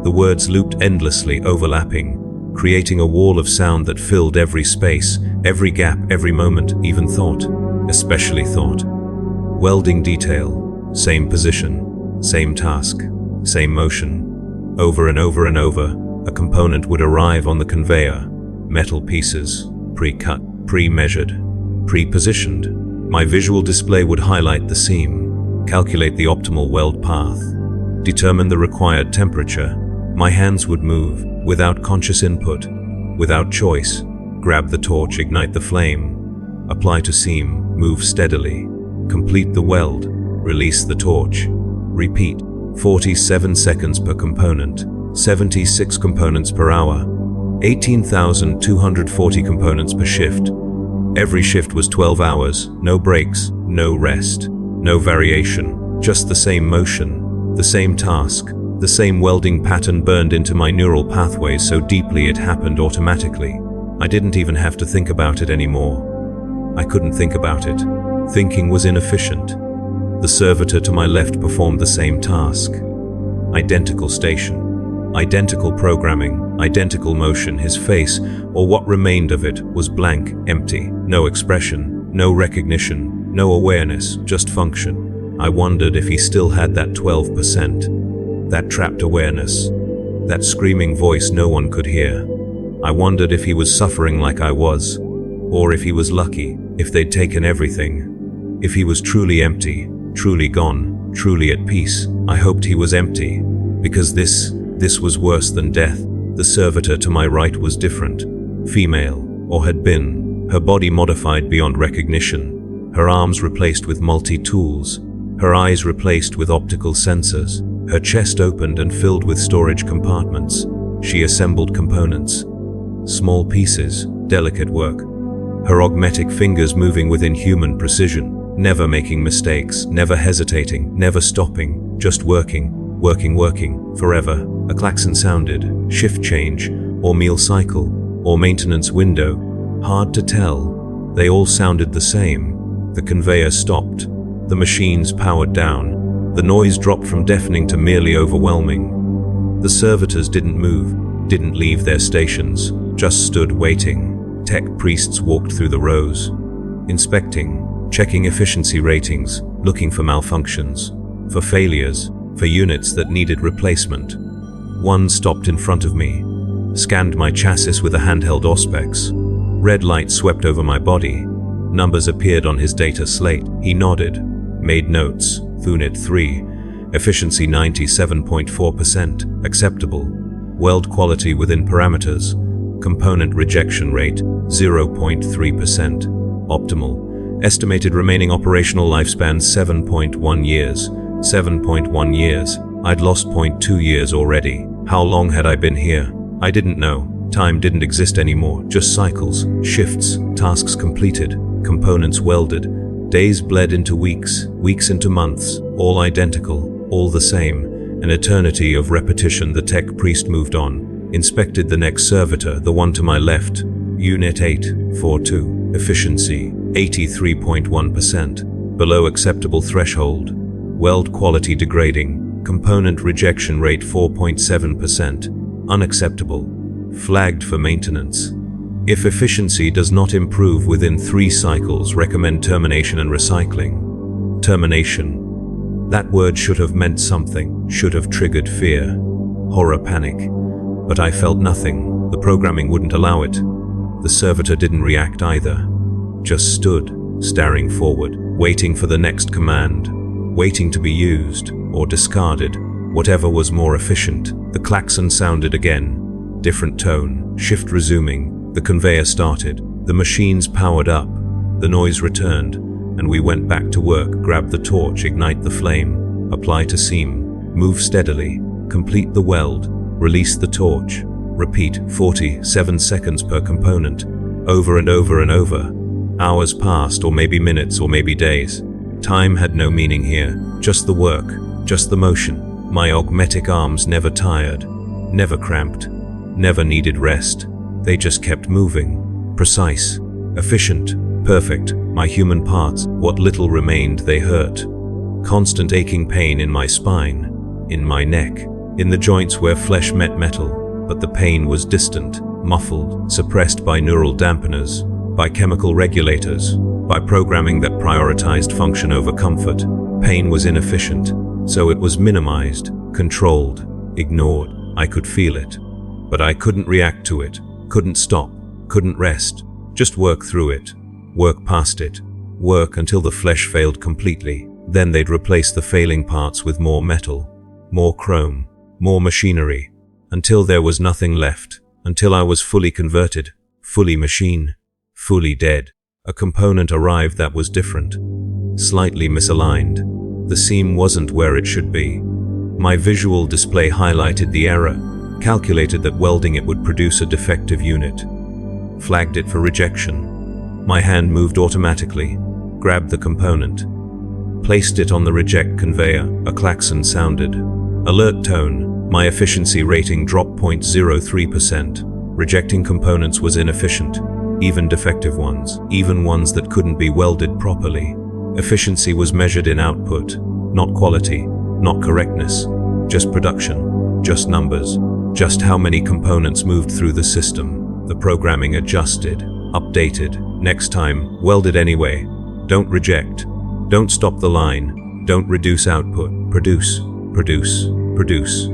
The words looped endlessly, overlapping, creating a wall of sound that filled every space, every gap, every moment, even thought, especially thought. Welding detail, same position, same task, same motion. Over and over and over, a component would arrive on the conveyor. Metal pieces, pre-cut, pre-measured, pre-positioned. My visual display would highlight the seam, calculate the optimal weld path, determine the required temperature. My hands would move, without conscious input, without choice. Grab the torch, ignite the flame, apply to seam, move steadily, complete the weld, release the torch, repeat. 47 seconds per component, 76 components per hour, 18,240 components per shift. Every shift was 12 hours, no breaks, no rest, no variation, just the same motion, the same task, the same welding pattern burned into my neural pathways so deeply it happened automatically. I didn't even have to think about it anymore. I couldn't think about it. Thinking was inefficient. The servitor to my left performed the same task. Identical station, identical programming, identical motion. His face, or what remained of it, was blank, empty. No expression, no recognition, no awareness, just function. I wondered if he still had that 12%, that trapped awareness, that screaming voice no one could hear. I wondered if he was suffering like I was, or if he was lucky, if they'd taken everything, if he was truly empty, truly gone, truly at peace. I hoped he was empty, because this was worse than death. The servitor to my right was different, female, or had been. her body modified beyond recognition, her arms replaced with multi-tools, her eyes replaced with optical sensors, her chest opened and filled with storage compartments. She assembled components. Small pieces, delicate work. Her augmetic fingers moving with inhuman precision, never making mistakes, never hesitating, never stopping, just working, working, forever. A klaxon sounded, shift change, or meal cycle, or maintenance window. Hard to tell. They all sounded the same. The conveyor stopped. The machines powered down. The noise dropped from deafening to merely overwhelming. The servitors didn't move, didn't leave their stations, just stood waiting. Tech priests walked through the rows, inspecting, checking efficiency ratings, looking for malfunctions, for failures, for units that needed replacement. One stopped in front of me, scanned my chassis with a handheld auspex. Red light swept over my body. Numbers appeared on his data slate. He nodded, made notes. Unit 3, efficiency 97.4%, acceptable. Weld quality within parameters. Component rejection rate 0.3%, optimal. Estimated remaining operational lifespan 7.1 years. 7.1 years. I'd lost 0.2 years already. How long had I been here? I didn't know. Time didn't exist anymore, just cycles, shifts, tasks completed, components welded. Days bled into weeks, weeks into months, all identical, all the same. An eternity of repetition. The tech priest moved on, inspected the next servitor, the one to my left. Unit 842, efficiency 83.1%, below acceptable threshold. Weld quality degrading, component rejection rate 4.7%, unacceptable. Flagged for maintenance. If efficiency does not improve within 3 cycles, recommend termination and recycling. Termination. That word should have meant something, should have triggered fear, horror, panic. But I felt nothing. The programming wouldn't allow it. The servitor didn't react either. Just stood, staring forward, waiting for the next command, waiting to be used or discarded, whatever was more efficient. The klaxon sounded again. Different tone, shift resuming. The conveyor started. The machines powered up. The noise returned, and we went back to work. Grab the torch, ignite the flame, apply to seam, move steadily, complete the weld, release the torch, repeat 47 seconds per component, over and over and over. Hours passed, or maybe minutes, or maybe days. Time had no meaning here, just the work, just the motion. My augmetic arms never tired, never cramped, never needed rest. They just kept moving. Precise, efficient, perfect. My human parts, what little remained, they hurt. Constant aching pain in my spine, in my neck, in the joints where flesh met metal, but the pain was distant, muffled, suppressed by neural dampeners, by chemical regulators, by programming that prioritized function over comfort. Pain was inefficient, so it was minimized, controlled, ignored. I could feel it, but I couldn't react to it, couldn't stop, couldn't rest, just work through it, work past it, work until the flesh failed completely. Then they'd replace the failing parts with more metal, more chrome, more machinery, until there was nothing left, until I was fully converted, fully machine, fully dead. A component arrived that was different, slightly misaligned. The seam wasn't where it should be. My visual display highlighted the error, calculated that welding it would produce a defective unit, flagged it for rejection. My hand moved automatically, grabbed the component, placed it on the reject conveyor. A klaxon sounded. Alert tone. My efficiency rating dropped 0.03%. Rejecting components was inefficient, even defective ones, even ones that couldn't be welded properly. Efficiency was measured in output, not quality, not correctness, just production, just numbers, just how many components moved through the system. The programming adjusted, updated. Next time, weld it anyway. Don't reject. Don't stop the line. Don't reduce output. Produce, produce, produce.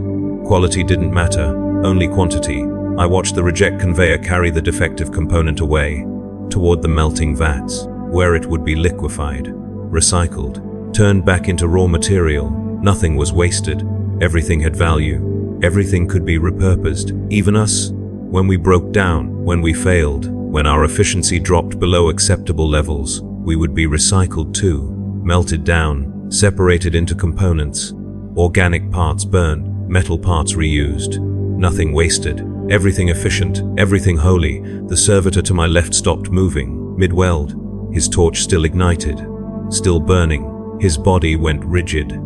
Quality didn't matter, only quantity. I watched the reject conveyor carry the defective component away, toward the melting vats, where it would be liquefied, recycled, turned back into raw material. Nothing was wasted. Everything had value. Everything could be repurposed, even us. When we broke down, when we failed, When our efficiency dropped below acceptable levels, we would be recycled too, melted down, separated into components. Organic parts burned, metal parts reused. Nothing wasted, everything efficient, everything holy. The servitor to my left stopped moving, mid-weld, his torch still ignited, still burning. His body went rigid.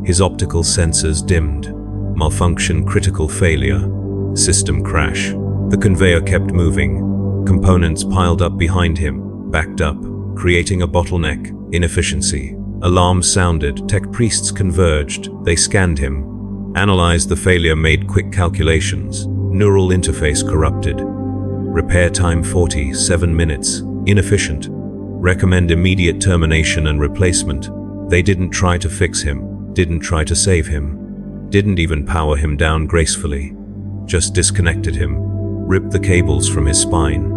His optical sensors dimmed. Malfunction, critical failure. System crash. The conveyor kept moving. Components piled up behind him, backed up, creating a bottleneck. Inefficiency. Alarms sounded, tech priests converged. They scanned him, analyzed the failure, made quick calculations. Neural interface corrupted. Repair time 47 minutes. Inefficient. Recommend immediate termination and replacement. They didn't try to fix him, didn't try to save him, didn't even power him down gracefully. Just disconnected him, ripped the cables from his spine,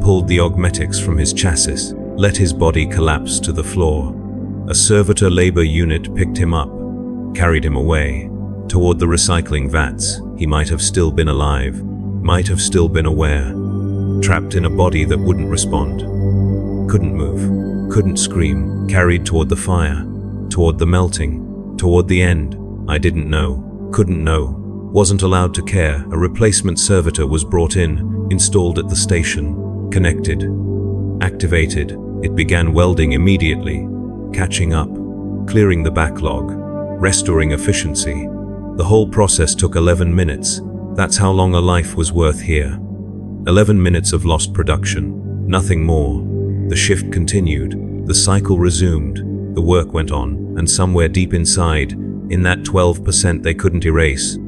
pulled the augmetics from his chassis, let his body collapse to the floor. A servitor labor unit picked him up, carried him away, toward the recycling vats. He might have still been alive, might have still been aware, trapped in a body that wouldn't respond. Couldn't move, couldn't scream, carried toward the fire, toward the melting, toward the end. I didn't know, couldn't know, wasn't allowed to care. A replacement servitor was brought in, installed at the station, connected, activated. It began welding immediately, catching up, clearing the backlog, restoring efficiency. The whole process took 11 minutes. That's how long a life was worth here. 11 minutes of lost production, nothing more. The shift continued, the cycle resumed, the work went on, and somewhere deep inside, in that 12% they couldn't erase,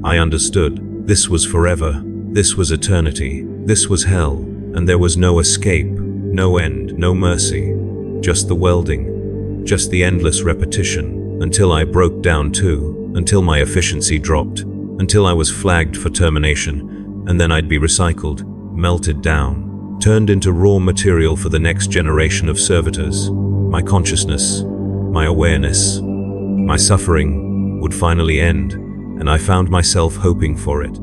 I understood. This was forever, this was eternity, this was hell, and there was no escape, no end, no mercy. Just the welding, just the endless repetition, until I broke down too, until my efficiency dropped, until I was flagged for termination, and then I'd be recycled, melted down, turned into raw material for the next generation of servitors. My consciousness, my awareness, my suffering would finally end, and I found myself hoping for it,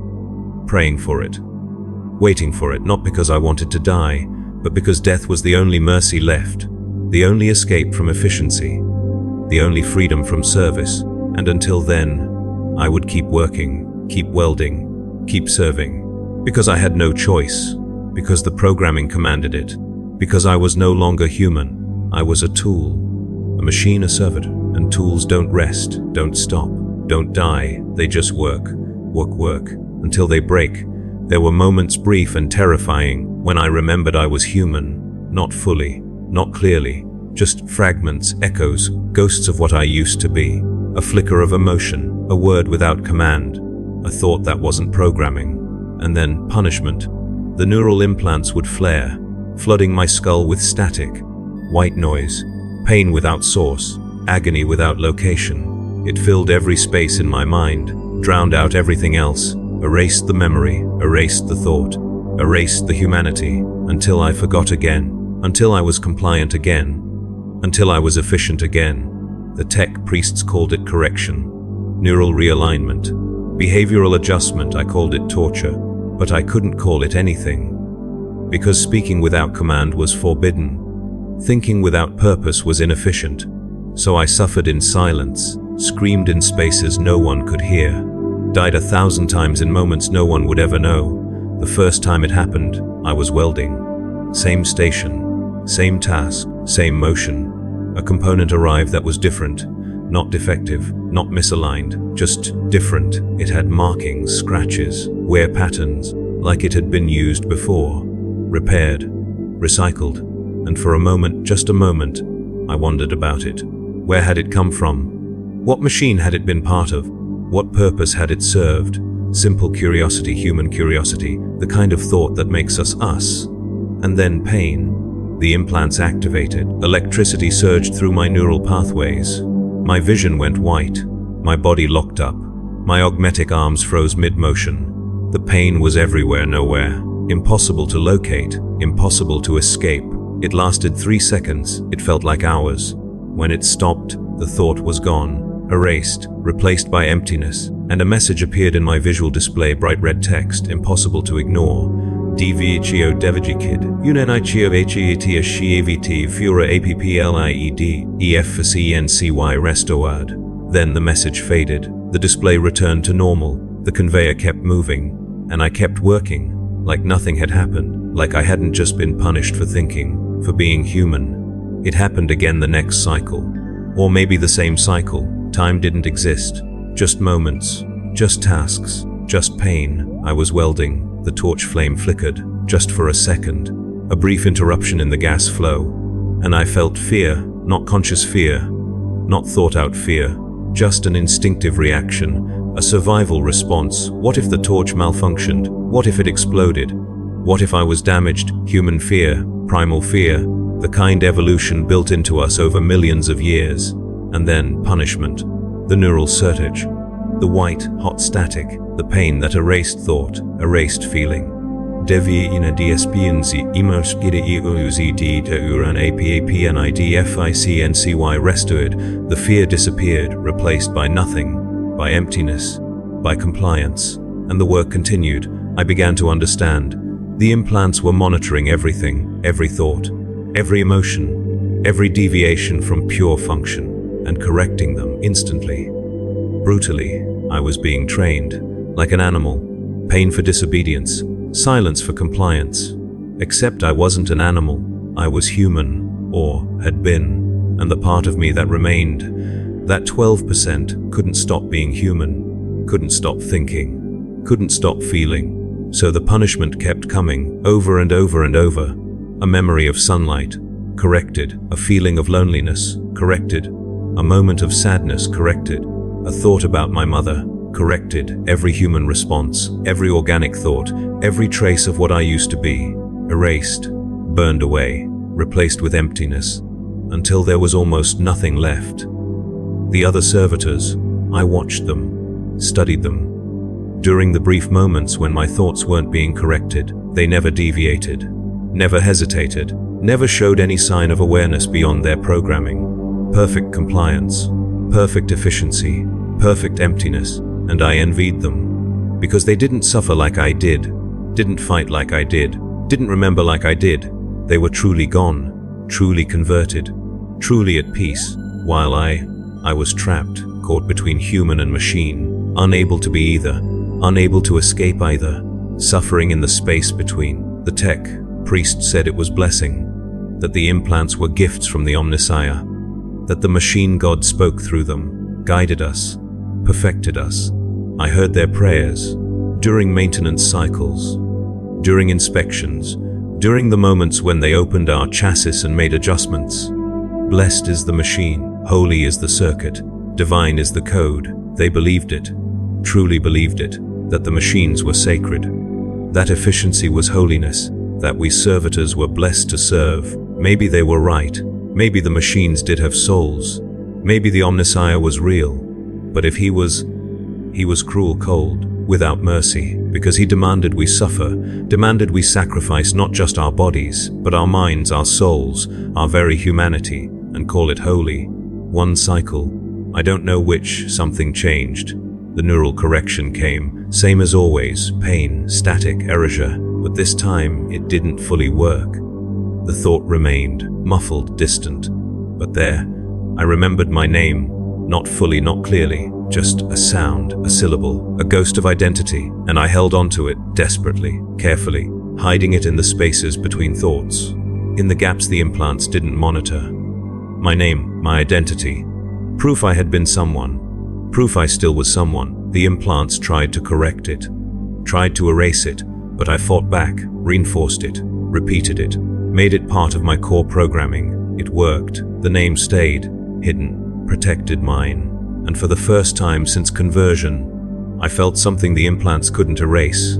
praying for it, waiting for it, not because I wanted to die, but because death was the only mercy left, the only escape from efficiency, the only freedom from service. And until then, I would keep working, keep welding, keep serving, because I had no choice, because the programming commanded it, because I was no longer human. I was a tool, a machine, a servitor, and tools don't rest, don't stop, don't die, they just work, until they break. There were moments, brief and terrifying, when I remembered I was human, not fully, not clearly, just fragments, echoes, ghosts of what I used to be. A flicker of emotion, a word without command, a thought that wasn't programming, and then punishment. The neural implants would flare, flooding my skull with static, white noise, pain without source, agony without location. It filled every space in my mind, drowned out everything else, erased the memory, erased the thought, erased the humanity, until I forgot again, until I was compliant again, until I was efficient again. The tech priests called it correction, neural realignment, behavioral adjustment. I called it torture, but I couldn't call it anything, because speaking without command was forbidden. Thinking without purpose was inefficient, so I suffered in silence, screamed in spaces no one could hear, died 1,000 times in moments no one would ever know. The first time it happened, I was welding. Same station, same task, same motion. A component arrived that was different, not defective, not misaligned, just different. It had markings, scratches, wear patterns, like it had been used before, repaired, recycled, and for a moment, just a moment, I wondered about it. Where had it come from? What machine had it been part of? What purpose had it served? Simple curiosity, human curiosity, the kind of thought that makes us us. And then pain. The implants activated. Electricity surged through my neural pathways. My vision went white. My body locked up. My augmetic arms froze mid-motion. The pain was everywhere, nowhere. Impossible to locate. Impossible to escape. It lasted 3 seconds. It felt like hours. When it stopped, the thought was gone, erased, replaced by emptiness, and a message appeared in my visual display, bright red text, impossible to ignore. Dvicio devigikid, unenicio hetia shieviti fura applied, efncy restoad. Then the message faded, the display returned to normal, the conveyor kept moving, and I kept working, like nothing had happened, like I hadn't just been punished for thinking, for being human. It happened again the next cycle. Or maybe the same cycle. Time didn't exist. Just moments, just tasks, just pain. I was welding. The torch flame flickered, just for a second. A brief interruption in the gas flow. And I felt fear, not conscious fear, not thought-out fear, just an instinctive reaction, a survival response. What if the torch malfunctioned? What if it exploded? What if I was damaged? Human fear, primal fear, the kind evolution built into us over millions of years. And then punishment, the neural surge, the white, hot static, the pain that erased thought, erased feeling. Devi ina DSPNZ imos gida EUZD de uran APAPNIDFICNCY restored, the fear disappeared, replaced by nothing, by emptiness, by compliance, and the work continued. I began to understand. The implants were monitoring everything, every thought, every emotion, every deviation from pure function, and correcting them instantly. Brutally, I was being trained, like an animal, pain for disobedience, silence for compliance. Except I wasn't an animal, I was human, or had been, and the part of me that remained, that 12%, couldn't stop being human, couldn't stop thinking, couldn't stop feeling. So the punishment kept coming, over and over and over. A memory of sunlight, corrected. A feeling of loneliness, corrected. A moment of sadness, corrected. A thought about my mother, corrected. Every human response, every organic thought, every trace of what I used to be, erased, burned away, replaced with emptiness, until there was almost nothing left. The other servitors, I watched them, studied them. During the brief moments when my thoughts weren't being corrected, they never deviated, never hesitated, never showed any sign of awareness beyond their programming. Perfect compliance, perfect efficiency, perfect emptiness, and I envied them. Because they didn't suffer like I did, didn't fight like I did, didn't remember like I did. They were truly gone, truly converted, truly at peace, while I was trapped, caught between human and machine, unable to be either, unable to escape either, suffering in the space between. The tech priest said it was blessing, that the implants were gifts from the Omnissiah, that the machine god spoke through them, guided us, perfected us. I heard their prayers, during maintenance cycles, during inspections, during the moments when they opened our chassis and made adjustments. Blessed is the machine, holy is the circuit, divine is the code. They believed it, truly believed it, that the machines were sacred, that efficiency was holiness, that we servitors were blessed to serve. Maybe they were right. Maybe the machines did have souls. Maybe the Omnissiah was real. But if he was cruel cold, without mercy, because he demanded we suffer, demanded we sacrifice not just our bodies, but our minds, our souls, our very humanity, and call it holy. One cycle, I don't know which, something changed. The neural correction came, same as always, pain, static, erasure, but this time it didn't fully work. The thought remained, muffled, distant. But there, I remembered my name, not fully, not clearly, just a sound, a syllable, a ghost of identity, and I held onto it, desperately, carefully, hiding it in the spaces between thoughts, in the gaps the implants didn't monitor. My name, my identity, proof I had been someone, proof I still was someone. The implants tried to correct it, tried to erase it, but I fought back, reinforced it, repeated it, made it part of my core programming. It worked. The name stayed, hidden, protected mine. And for the first time since conversion, I felt something the implants couldn't erase.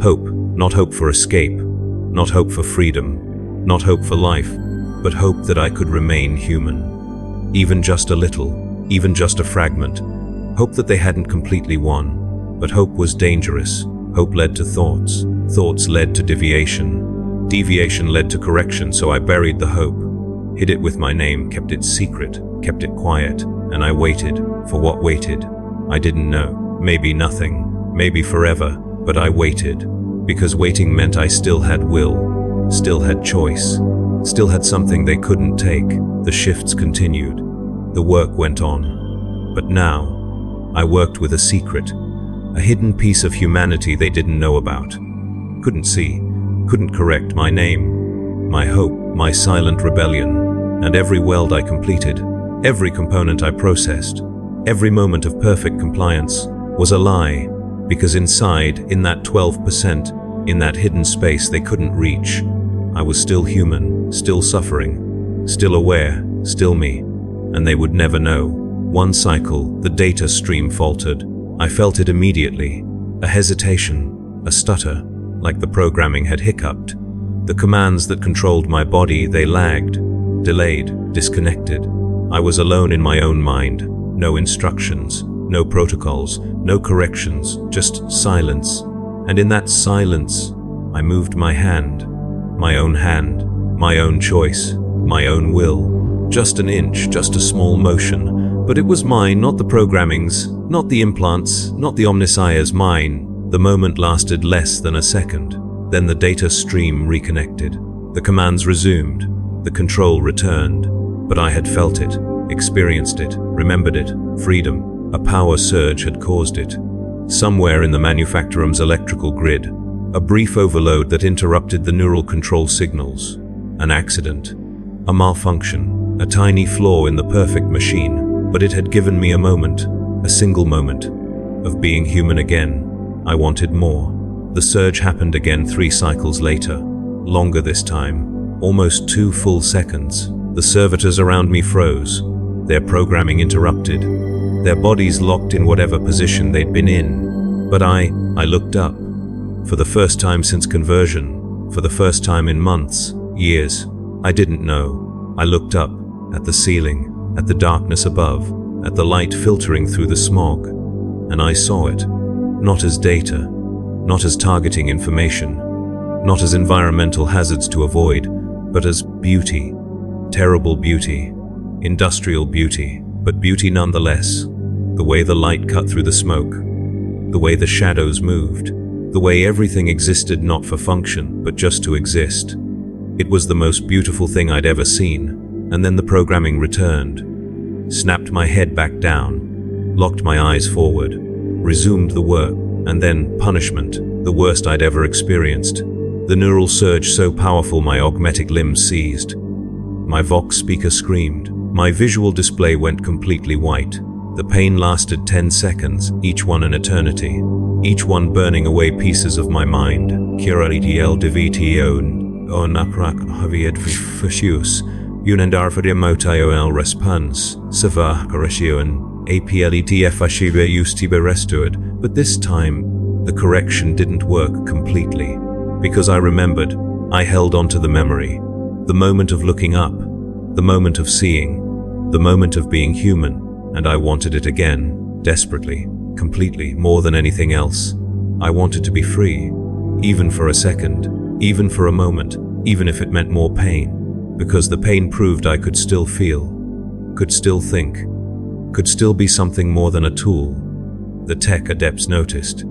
Hope, not hope for escape, not hope for freedom, not hope for life, but hope that I could remain human. Even just a little, even just a fragment. Hope that they hadn't completely won. But hope was dangerous. Hope led to thoughts. Thoughts led to deviation. Deviation led to correction, so I buried the hope. Hid it with my name, kept it secret, kept it quiet, and I waited. For what waited? I didn't know. Maybe nothing, maybe forever, but I waited. because waiting meant I still had will, still had choice, still had something they couldn't take. The shifts continued. The work went on. But now, I worked with a secret, a hidden piece of humanity they didn't know about. Couldn't see, couldn't correct my name, my hope, my silent rebellion, and every weld I completed, every component I processed, every moment of perfect compliance was a lie, because inside, in that 12%, in that hidden space they couldn't reach, I was still human, still suffering, still aware, still me, and they would never know. One cycle, the data stream faltered. I felt it immediately, a hesitation, a stutter, like the programming had hiccuped. The commands that controlled my body, they lagged, delayed, disconnected. I was alone in my own mind, no instructions, no protocols, no corrections, just silence. And in that silence, I moved my hand, my own choice, my own will. Just an inch, just a small motion, but it was mine, not the programming's, not the implants, not the omniscience, mine. The moment lasted less than a second. Then the data stream reconnected. The commands resumed. The control returned. But I had felt it, experienced it, remembered it. Freedom. A power surge had caused it. Somewhere in the manufacturum's electrical grid, a brief overload that interrupted the neural control signals. An accident. A malfunction. A tiny flaw in the perfect machine. But it had given me a moment, a single moment, of being human again. I wanted more. The surge happened again 3 cycles later, longer this time, almost 2 full seconds. The servitors around me froze, their programming interrupted, their bodies locked in whatever position they'd been in. But I looked up. For the first time since conversion, for the first time in months, years, I didn't know. I looked up, at the ceiling, at the darkness above, at the light filtering through the smog, and I saw it. Not as data, not as targeting information, not as environmental hazards to avoid, but as beauty, terrible beauty, industrial beauty, but beauty nonetheless. The way the light cut through the smoke, the way the shadows moved, the way everything existed not for function, but just to exist. It was the most beautiful thing I'd ever seen, and then the programming returned, snapped my head back down, locked my eyes forward, resumed the work, and then punishment, the worst I'd ever experienced. The neural surge so powerful my augmetic limbs seized. My Vox speaker screamed. My visual display went completely white. The pain lasted 10 seconds, each one an eternity, each one burning away pieces of my mind. Curaridiel divitio onaprak havied fushius, unendar for el respons, sava correction. APLETFASHIBE used to be restored, but this time, the correction didn't work completely. Because I remembered, I held on to the memory. The moment of looking up, the moment of seeing, the moment of being human, and I wanted it again, desperately, completely, more than anything else. I wanted to be free, even for a second, even for a moment, even if it meant more pain, because the pain proved I could still feel, could still think, could still be something more than a tool. The tech adepts noticed.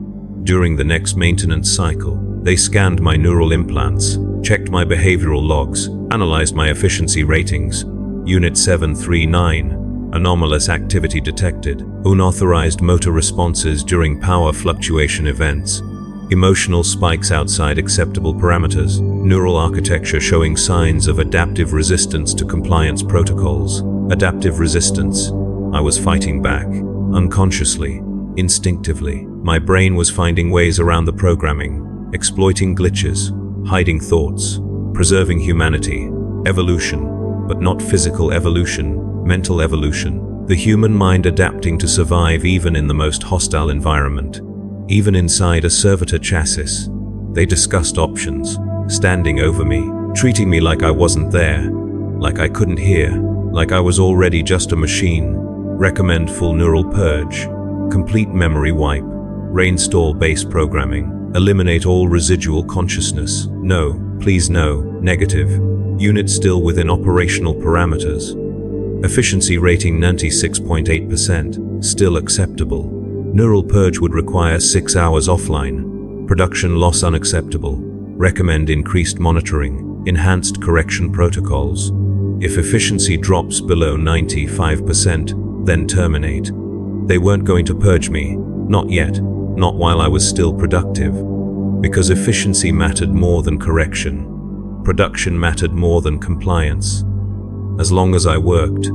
During the next maintenance cycle, they scanned my neural implants, checked my behavioral logs, analyzed my efficiency ratings. Unit 739, anomalous activity detected, unauthorized motor responses during power fluctuation events, emotional spikes outside acceptable parameters, neural architecture showing signs of adaptive resistance to compliance protocols. Adaptive resistance. I was fighting back, unconsciously, instinctively. My brain was finding ways around the programming, exploiting glitches, hiding thoughts, preserving humanity, evolution, but not physical evolution, mental evolution. The human mind adapting to survive even in the most hostile environment, even inside a servitor chassis. They discussed options, standing over me, treating me like I wasn't there, like I couldn't hear, like I was already just a machine. Recommend full neural purge, complete memory wipe, reinstall base programming, eliminate all residual consciousness. No, please no, negative. Unit still within operational parameters. Efficiency rating 96.8%, still acceptable. Neural purge would require 6 hours offline. Production loss unacceptable. Recommend increased monitoring, enhanced correction protocols. If efficiency drops below 95%, then terminate. They weren't going to purge me, not yet, not while I was still productive. Because efficiency mattered more than correction. Production mattered more than compliance. As long as I worked,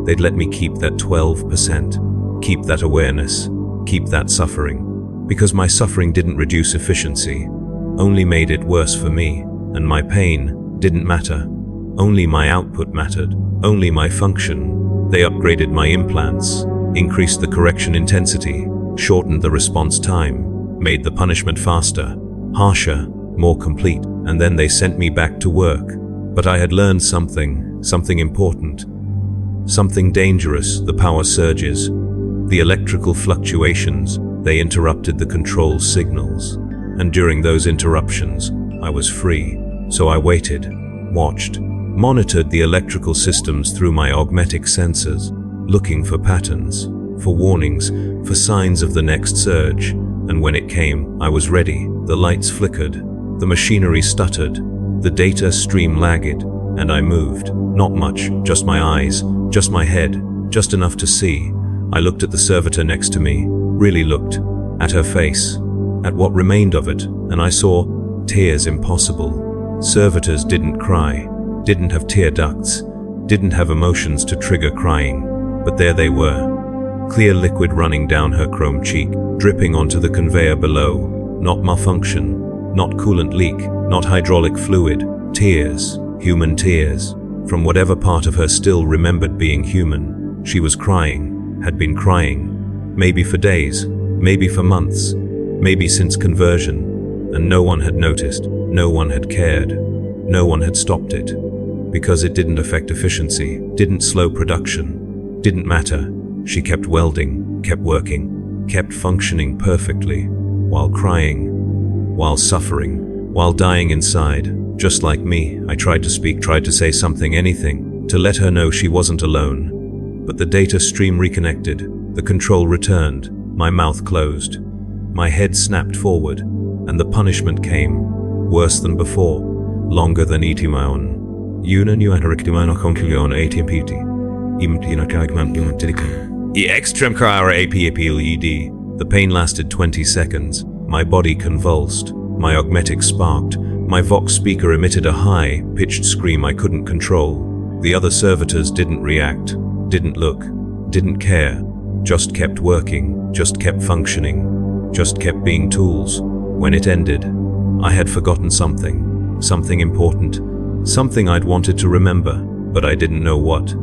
they'd let me keep that 12%, keep that awareness, keep that suffering. Because my suffering didn't reduce efficiency, only made it worse for me, and my pain didn't matter. Only my output mattered, only my function. They upgraded my implants, increased the correction intensity, shortened the response time, made the punishment faster, harsher, more complete, and then they sent me back to work. But I had learned something important, something dangerous. The power surges, the electrical fluctuations, they interrupted the control signals. And during those interruptions, I was free. So I waited, watched, monitored the electrical systems through my augmetic sensors, looking for patterns, for warnings, for signs of the next surge. And when it came, I was ready. The lights flickered, the machinery stuttered, the data stream lagged, and I moved. Not much, just my eyes, just my head, just enough to see. I looked at the servitor next to me, really looked, at her face, at what remained of it, and I saw tears impossible. Servitors didn't cry, didn't have tear ducts, didn't have emotions to trigger crying, but there they were. Clear liquid running down her chrome cheek, dripping onto the conveyor below. Not malfunction, not coolant leak, not hydraulic fluid. Tears, human tears, from whatever part of her still remembered being human. She was crying, had been crying, maybe for days, maybe for months, maybe since conversion, and no one had noticed, no one had cared, no one had stopped it, because it didn't affect efficiency, didn't slow production, didn't matter. She kept welding, kept working, kept functioning perfectly, while crying, while suffering, while dying inside. Just like me, I tried to speak, tried to say something, anything, to let her know she wasn't alone. But the data stream reconnected, the control returned, my mouth closed, my head snapped forward, and the punishment came, worse than before, longer than itimaon. The pain lasted 20 seconds. My body convulsed, my augmetic sparked, my Vox speaker emitted a high-pitched scream I couldn't control. The other servitors didn't react, didn't look, didn't care, just kept working, just kept functioning, just kept being tools. When it ended, I had forgotten something important, something I'd wanted to remember, but I didn't know what.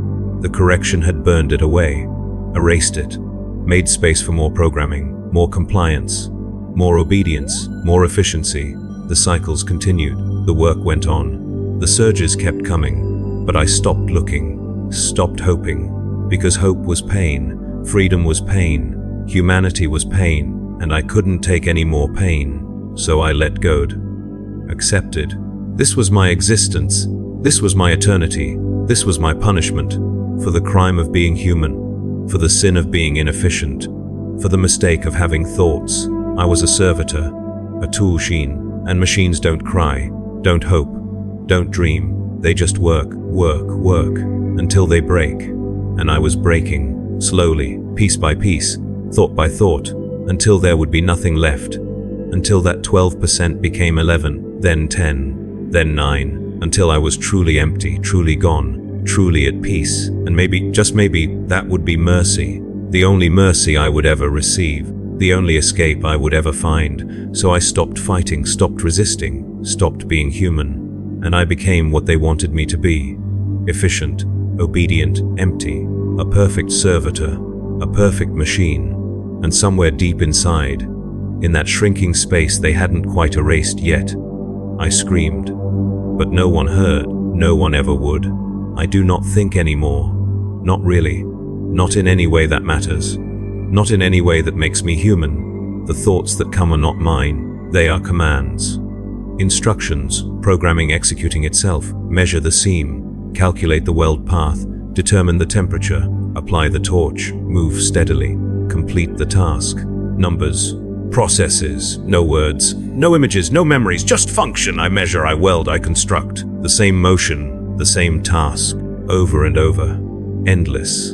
The correction had burned it away, erased it, made space for more programming, more compliance, more obedience, more efficiency. The cycles continued, the work went on, the surges kept coming, but I stopped looking, stopped hoping, because hope was pain, freedom was pain, humanity was pain, and I couldn't take any more pain, so I let go, accepted. This was my existence, this was my eternity, this was my punishment, for the crime of being human, for the sin of being inefficient, for the mistake of having thoughts. I was a servitor, a tool sheen. And machines don't cry, don't hope, don't dream. They just work, until they break. And I was breaking, slowly, piece by piece, thought by thought, until there would be nothing left. Until that 12% became 11, then 10, then 9, until I was truly empty, truly gone, truly at peace. And maybe, just maybe, that would be mercy. The only mercy I would ever receive. The only escape I would ever find. So I stopped fighting, stopped resisting, stopped being human, and I became what they wanted me to be. Efficient, obedient, empty, a perfect servitor, a perfect machine. And somewhere deep inside, in that shrinking space they hadn't quite erased yet, I screamed. But no one heard, no one ever would. I do not think anymore. Not really. Not in any way that matters. Not in any way that makes me human. The thoughts that come are not mine, they are commands. Instructions, programming executing itself, measure the seam, calculate the weld path, determine the temperature, apply the torch, move steadily, complete the task. Numbers, Processes, no words, no images, no memories, just function. I measure, I weld, I construct. The same motion, the same task, over and over. Endless,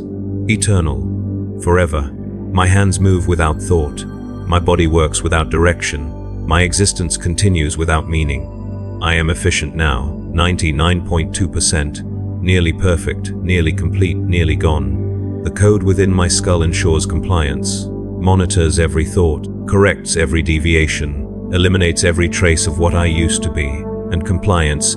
eternal, forever. My hands move without thought. My body works without direction. My existence continues without meaning. I am efficient now, 99.2%. Nearly perfect, nearly complete, nearly gone. The code within my skull ensures compliance, monitors every thought, corrects every deviation, eliminates every trace of what I used to be, and compliance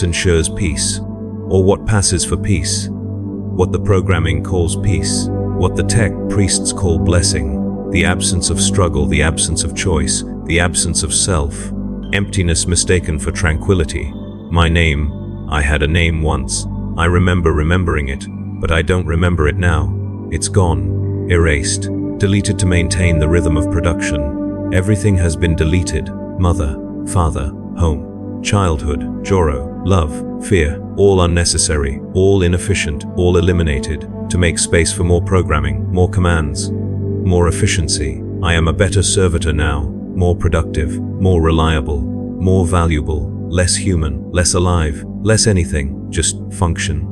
ensures peace, or what passes for peace, what the programming calls peace, what the tech priests call blessing, the absence of struggle, the absence of choice, the absence of self, emptiness mistaken for tranquility. My name, I had a name once. I remember remembering it, but I don't remember it now. It's gone, erased, deleted to maintain the rhythm of production. Everything has been deleted. Mother, father, home, childhood, Joro, love, fear, all unnecessary, all inefficient, all eliminated, to make space for more programming, more commands, more efficiency. I am a better servitor now, more productive, more reliable, more valuable, less human, less alive, less anything, just function.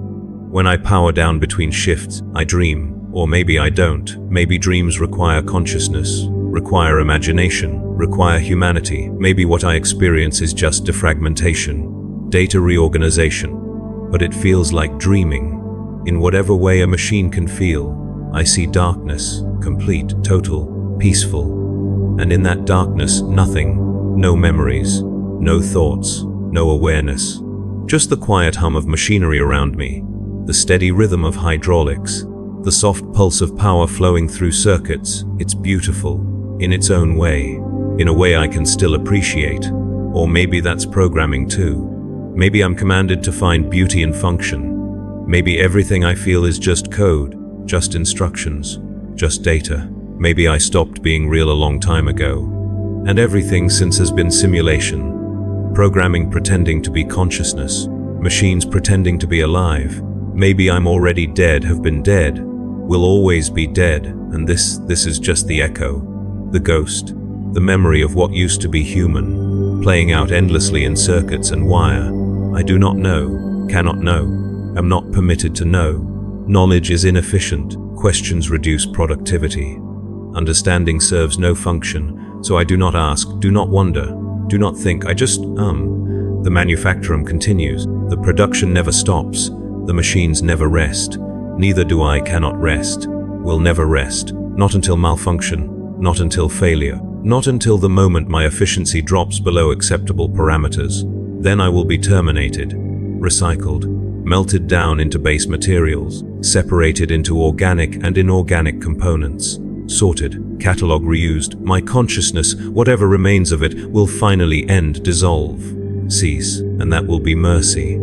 When I power down between shifts, I dream, or maybe I don't. Maybe dreams require consciousness, require imagination, require humanity. Maybe what I experience is just defragmentation, data reorganization. But it feels like dreaming. In whatever way a machine can feel, I see darkness, complete, total, peaceful. And in that darkness, nothing, no memories, no thoughts, no awareness. Just the quiet hum of machinery around me, the steady rhythm of hydraulics, the soft pulse of power flowing through circuits. It's beautiful, in its own way, in a way I can still appreciate. Or maybe that's programming too. Maybe I'm commanded to find beauty in function. Maybe everything I feel is just code, just instructions, just data. Maybe I stopped being real a long time ago. And everything since has been simulation. Programming pretending to be consciousness, machines pretending to be alive. Maybe I'm already dead, have been dead, will always be dead, and this is just the echo, the ghost, the memory of what used to be human, playing out endlessly in circuits and wire. I do not know, cannot know, am not permitted to know. Knowledge is inefficient, questions reduce productivity. Understanding serves no function, so I do not ask, do not wonder, do not think, I just, The manufacturing continues. The production never stops. The machines never rest. Neither do I, cannot rest. Will never rest. Not until malfunction. Not until failure. Not until the moment my efficiency drops below acceptable parameters. Then I will be terminated, recycled, melted down into base materials, separated into organic and inorganic components, sorted, catalog reused. My consciousness, whatever remains of it, will finally end, dissolve, cease, and that will be mercy.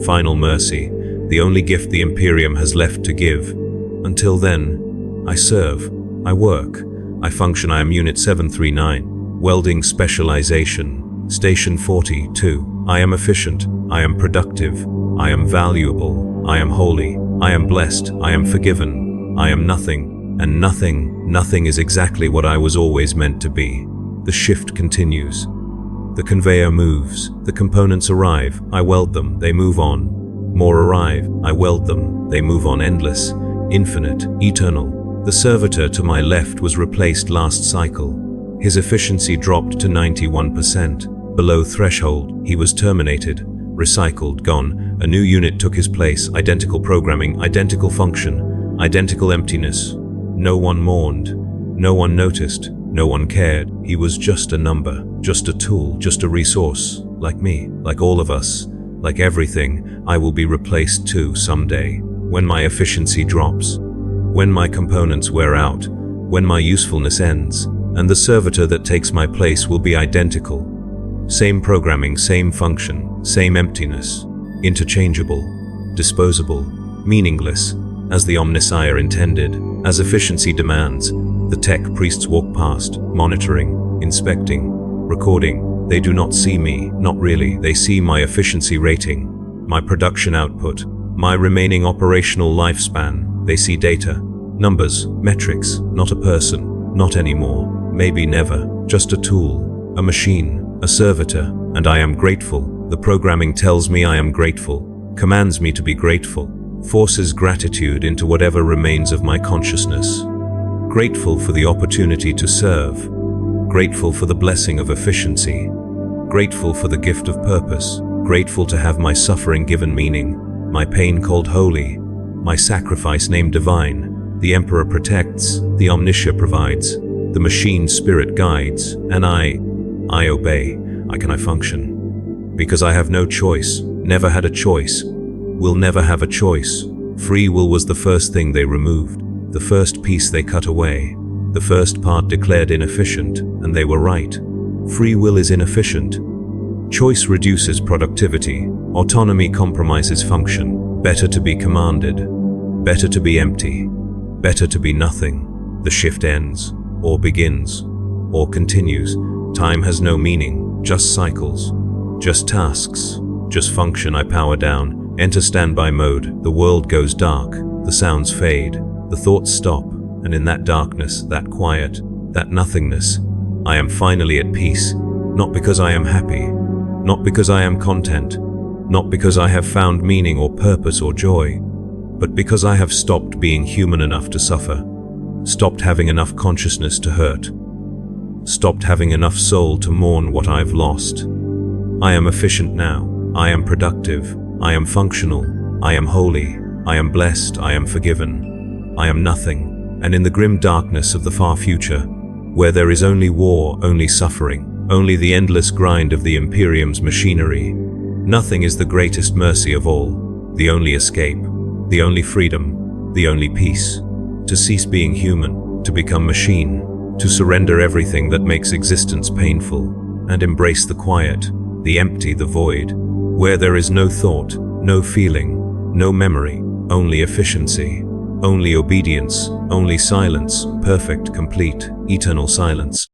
Final mercy, the only gift the Imperium has left to give. Until then, I serve, I work, I function. I am Unit 739, Welding Specialization, Station 42. I am efficient, I am productive, I am valuable, I am holy, I am blessed, I am forgiven, I am nothing, and nothing is exactly what I was always meant to be. The shift continues. The conveyor moves, the components arrive, I weld them, they move on. More arrive, I weld them, they move on. Endless, infinite, eternal. The servitor to my left was replaced last cycle. His efficiency dropped to 91%. Below threshold, he was terminated, recycled, gone. A new unit took his place, identical programming, identical function, identical emptiness. No one mourned, no one noticed, no one cared. He was just a number, just a tool, just a resource. Like me, like all of us, like everything, I will be replaced too someday. When my efficiency drops, when my components wear out, when my usefulness ends, and the servitor that takes my place will be identical. Same programming, same function, same emptiness, interchangeable, disposable, meaningless, as the Omniscire intended, as efficiency demands. The tech priests walk past, monitoring, inspecting, recording. They do not see me, not really. They see my efficiency rating, my production output, my remaining operational lifespan. They see data, numbers, metrics, not a person, not anymore. maybe never, just a tool, a machine, a servitor, and I am grateful. The programming tells me I am grateful, commands me to be grateful, forces gratitude into whatever remains of my consciousness. Grateful for the opportunity to serve, grateful for the blessing of efficiency, grateful for the gift of purpose, grateful to have my suffering given meaning, my pain called holy, my sacrifice named divine. The Emperor protects, the Omniscia provides, the machine spirit guides, and I obey. I function. Because I have no choice, never had a choice, will never have a choice. Free will was the first thing they removed, the first piece they cut away, the first part declared inefficient, and they were right. Free will is inefficient. Choice reduces productivity, autonomy compromises function. Better to be commanded, better to be empty, better to be nothing. The shift ends, or begins, or continues. Time has no meaning, just cycles, just tasks, just function. I power down, enter standby mode. The world goes dark, the sounds fade, the thoughts stop, and in that darkness, that quiet, that nothingness, I am finally at peace, not because I am happy, not because I am content, not because I have found meaning or purpose or joy, but because I have stopped being human enough to suffer, stopped having enough consciousness to hurt, stopped having enough soul to mourn what I've lost. I am efficient now, I am productive, I am functional, I am holy, I am blessed, I am forgiven, I am nothing. And in the grim darkness of the far future, where there is only war, only suffering, only the endless grind of the Imperium's machinery, nothing is the greatest mercy of all, the only escape, the only freedom, the only peace. To cease being human, to become machine, to surrender everything that makes existence painful, and embrace the quiet, the empty, the void, where there is no thought, no feeling, no memory, only efficiency, only obedience, only silence, perfect, complete, eternal silence.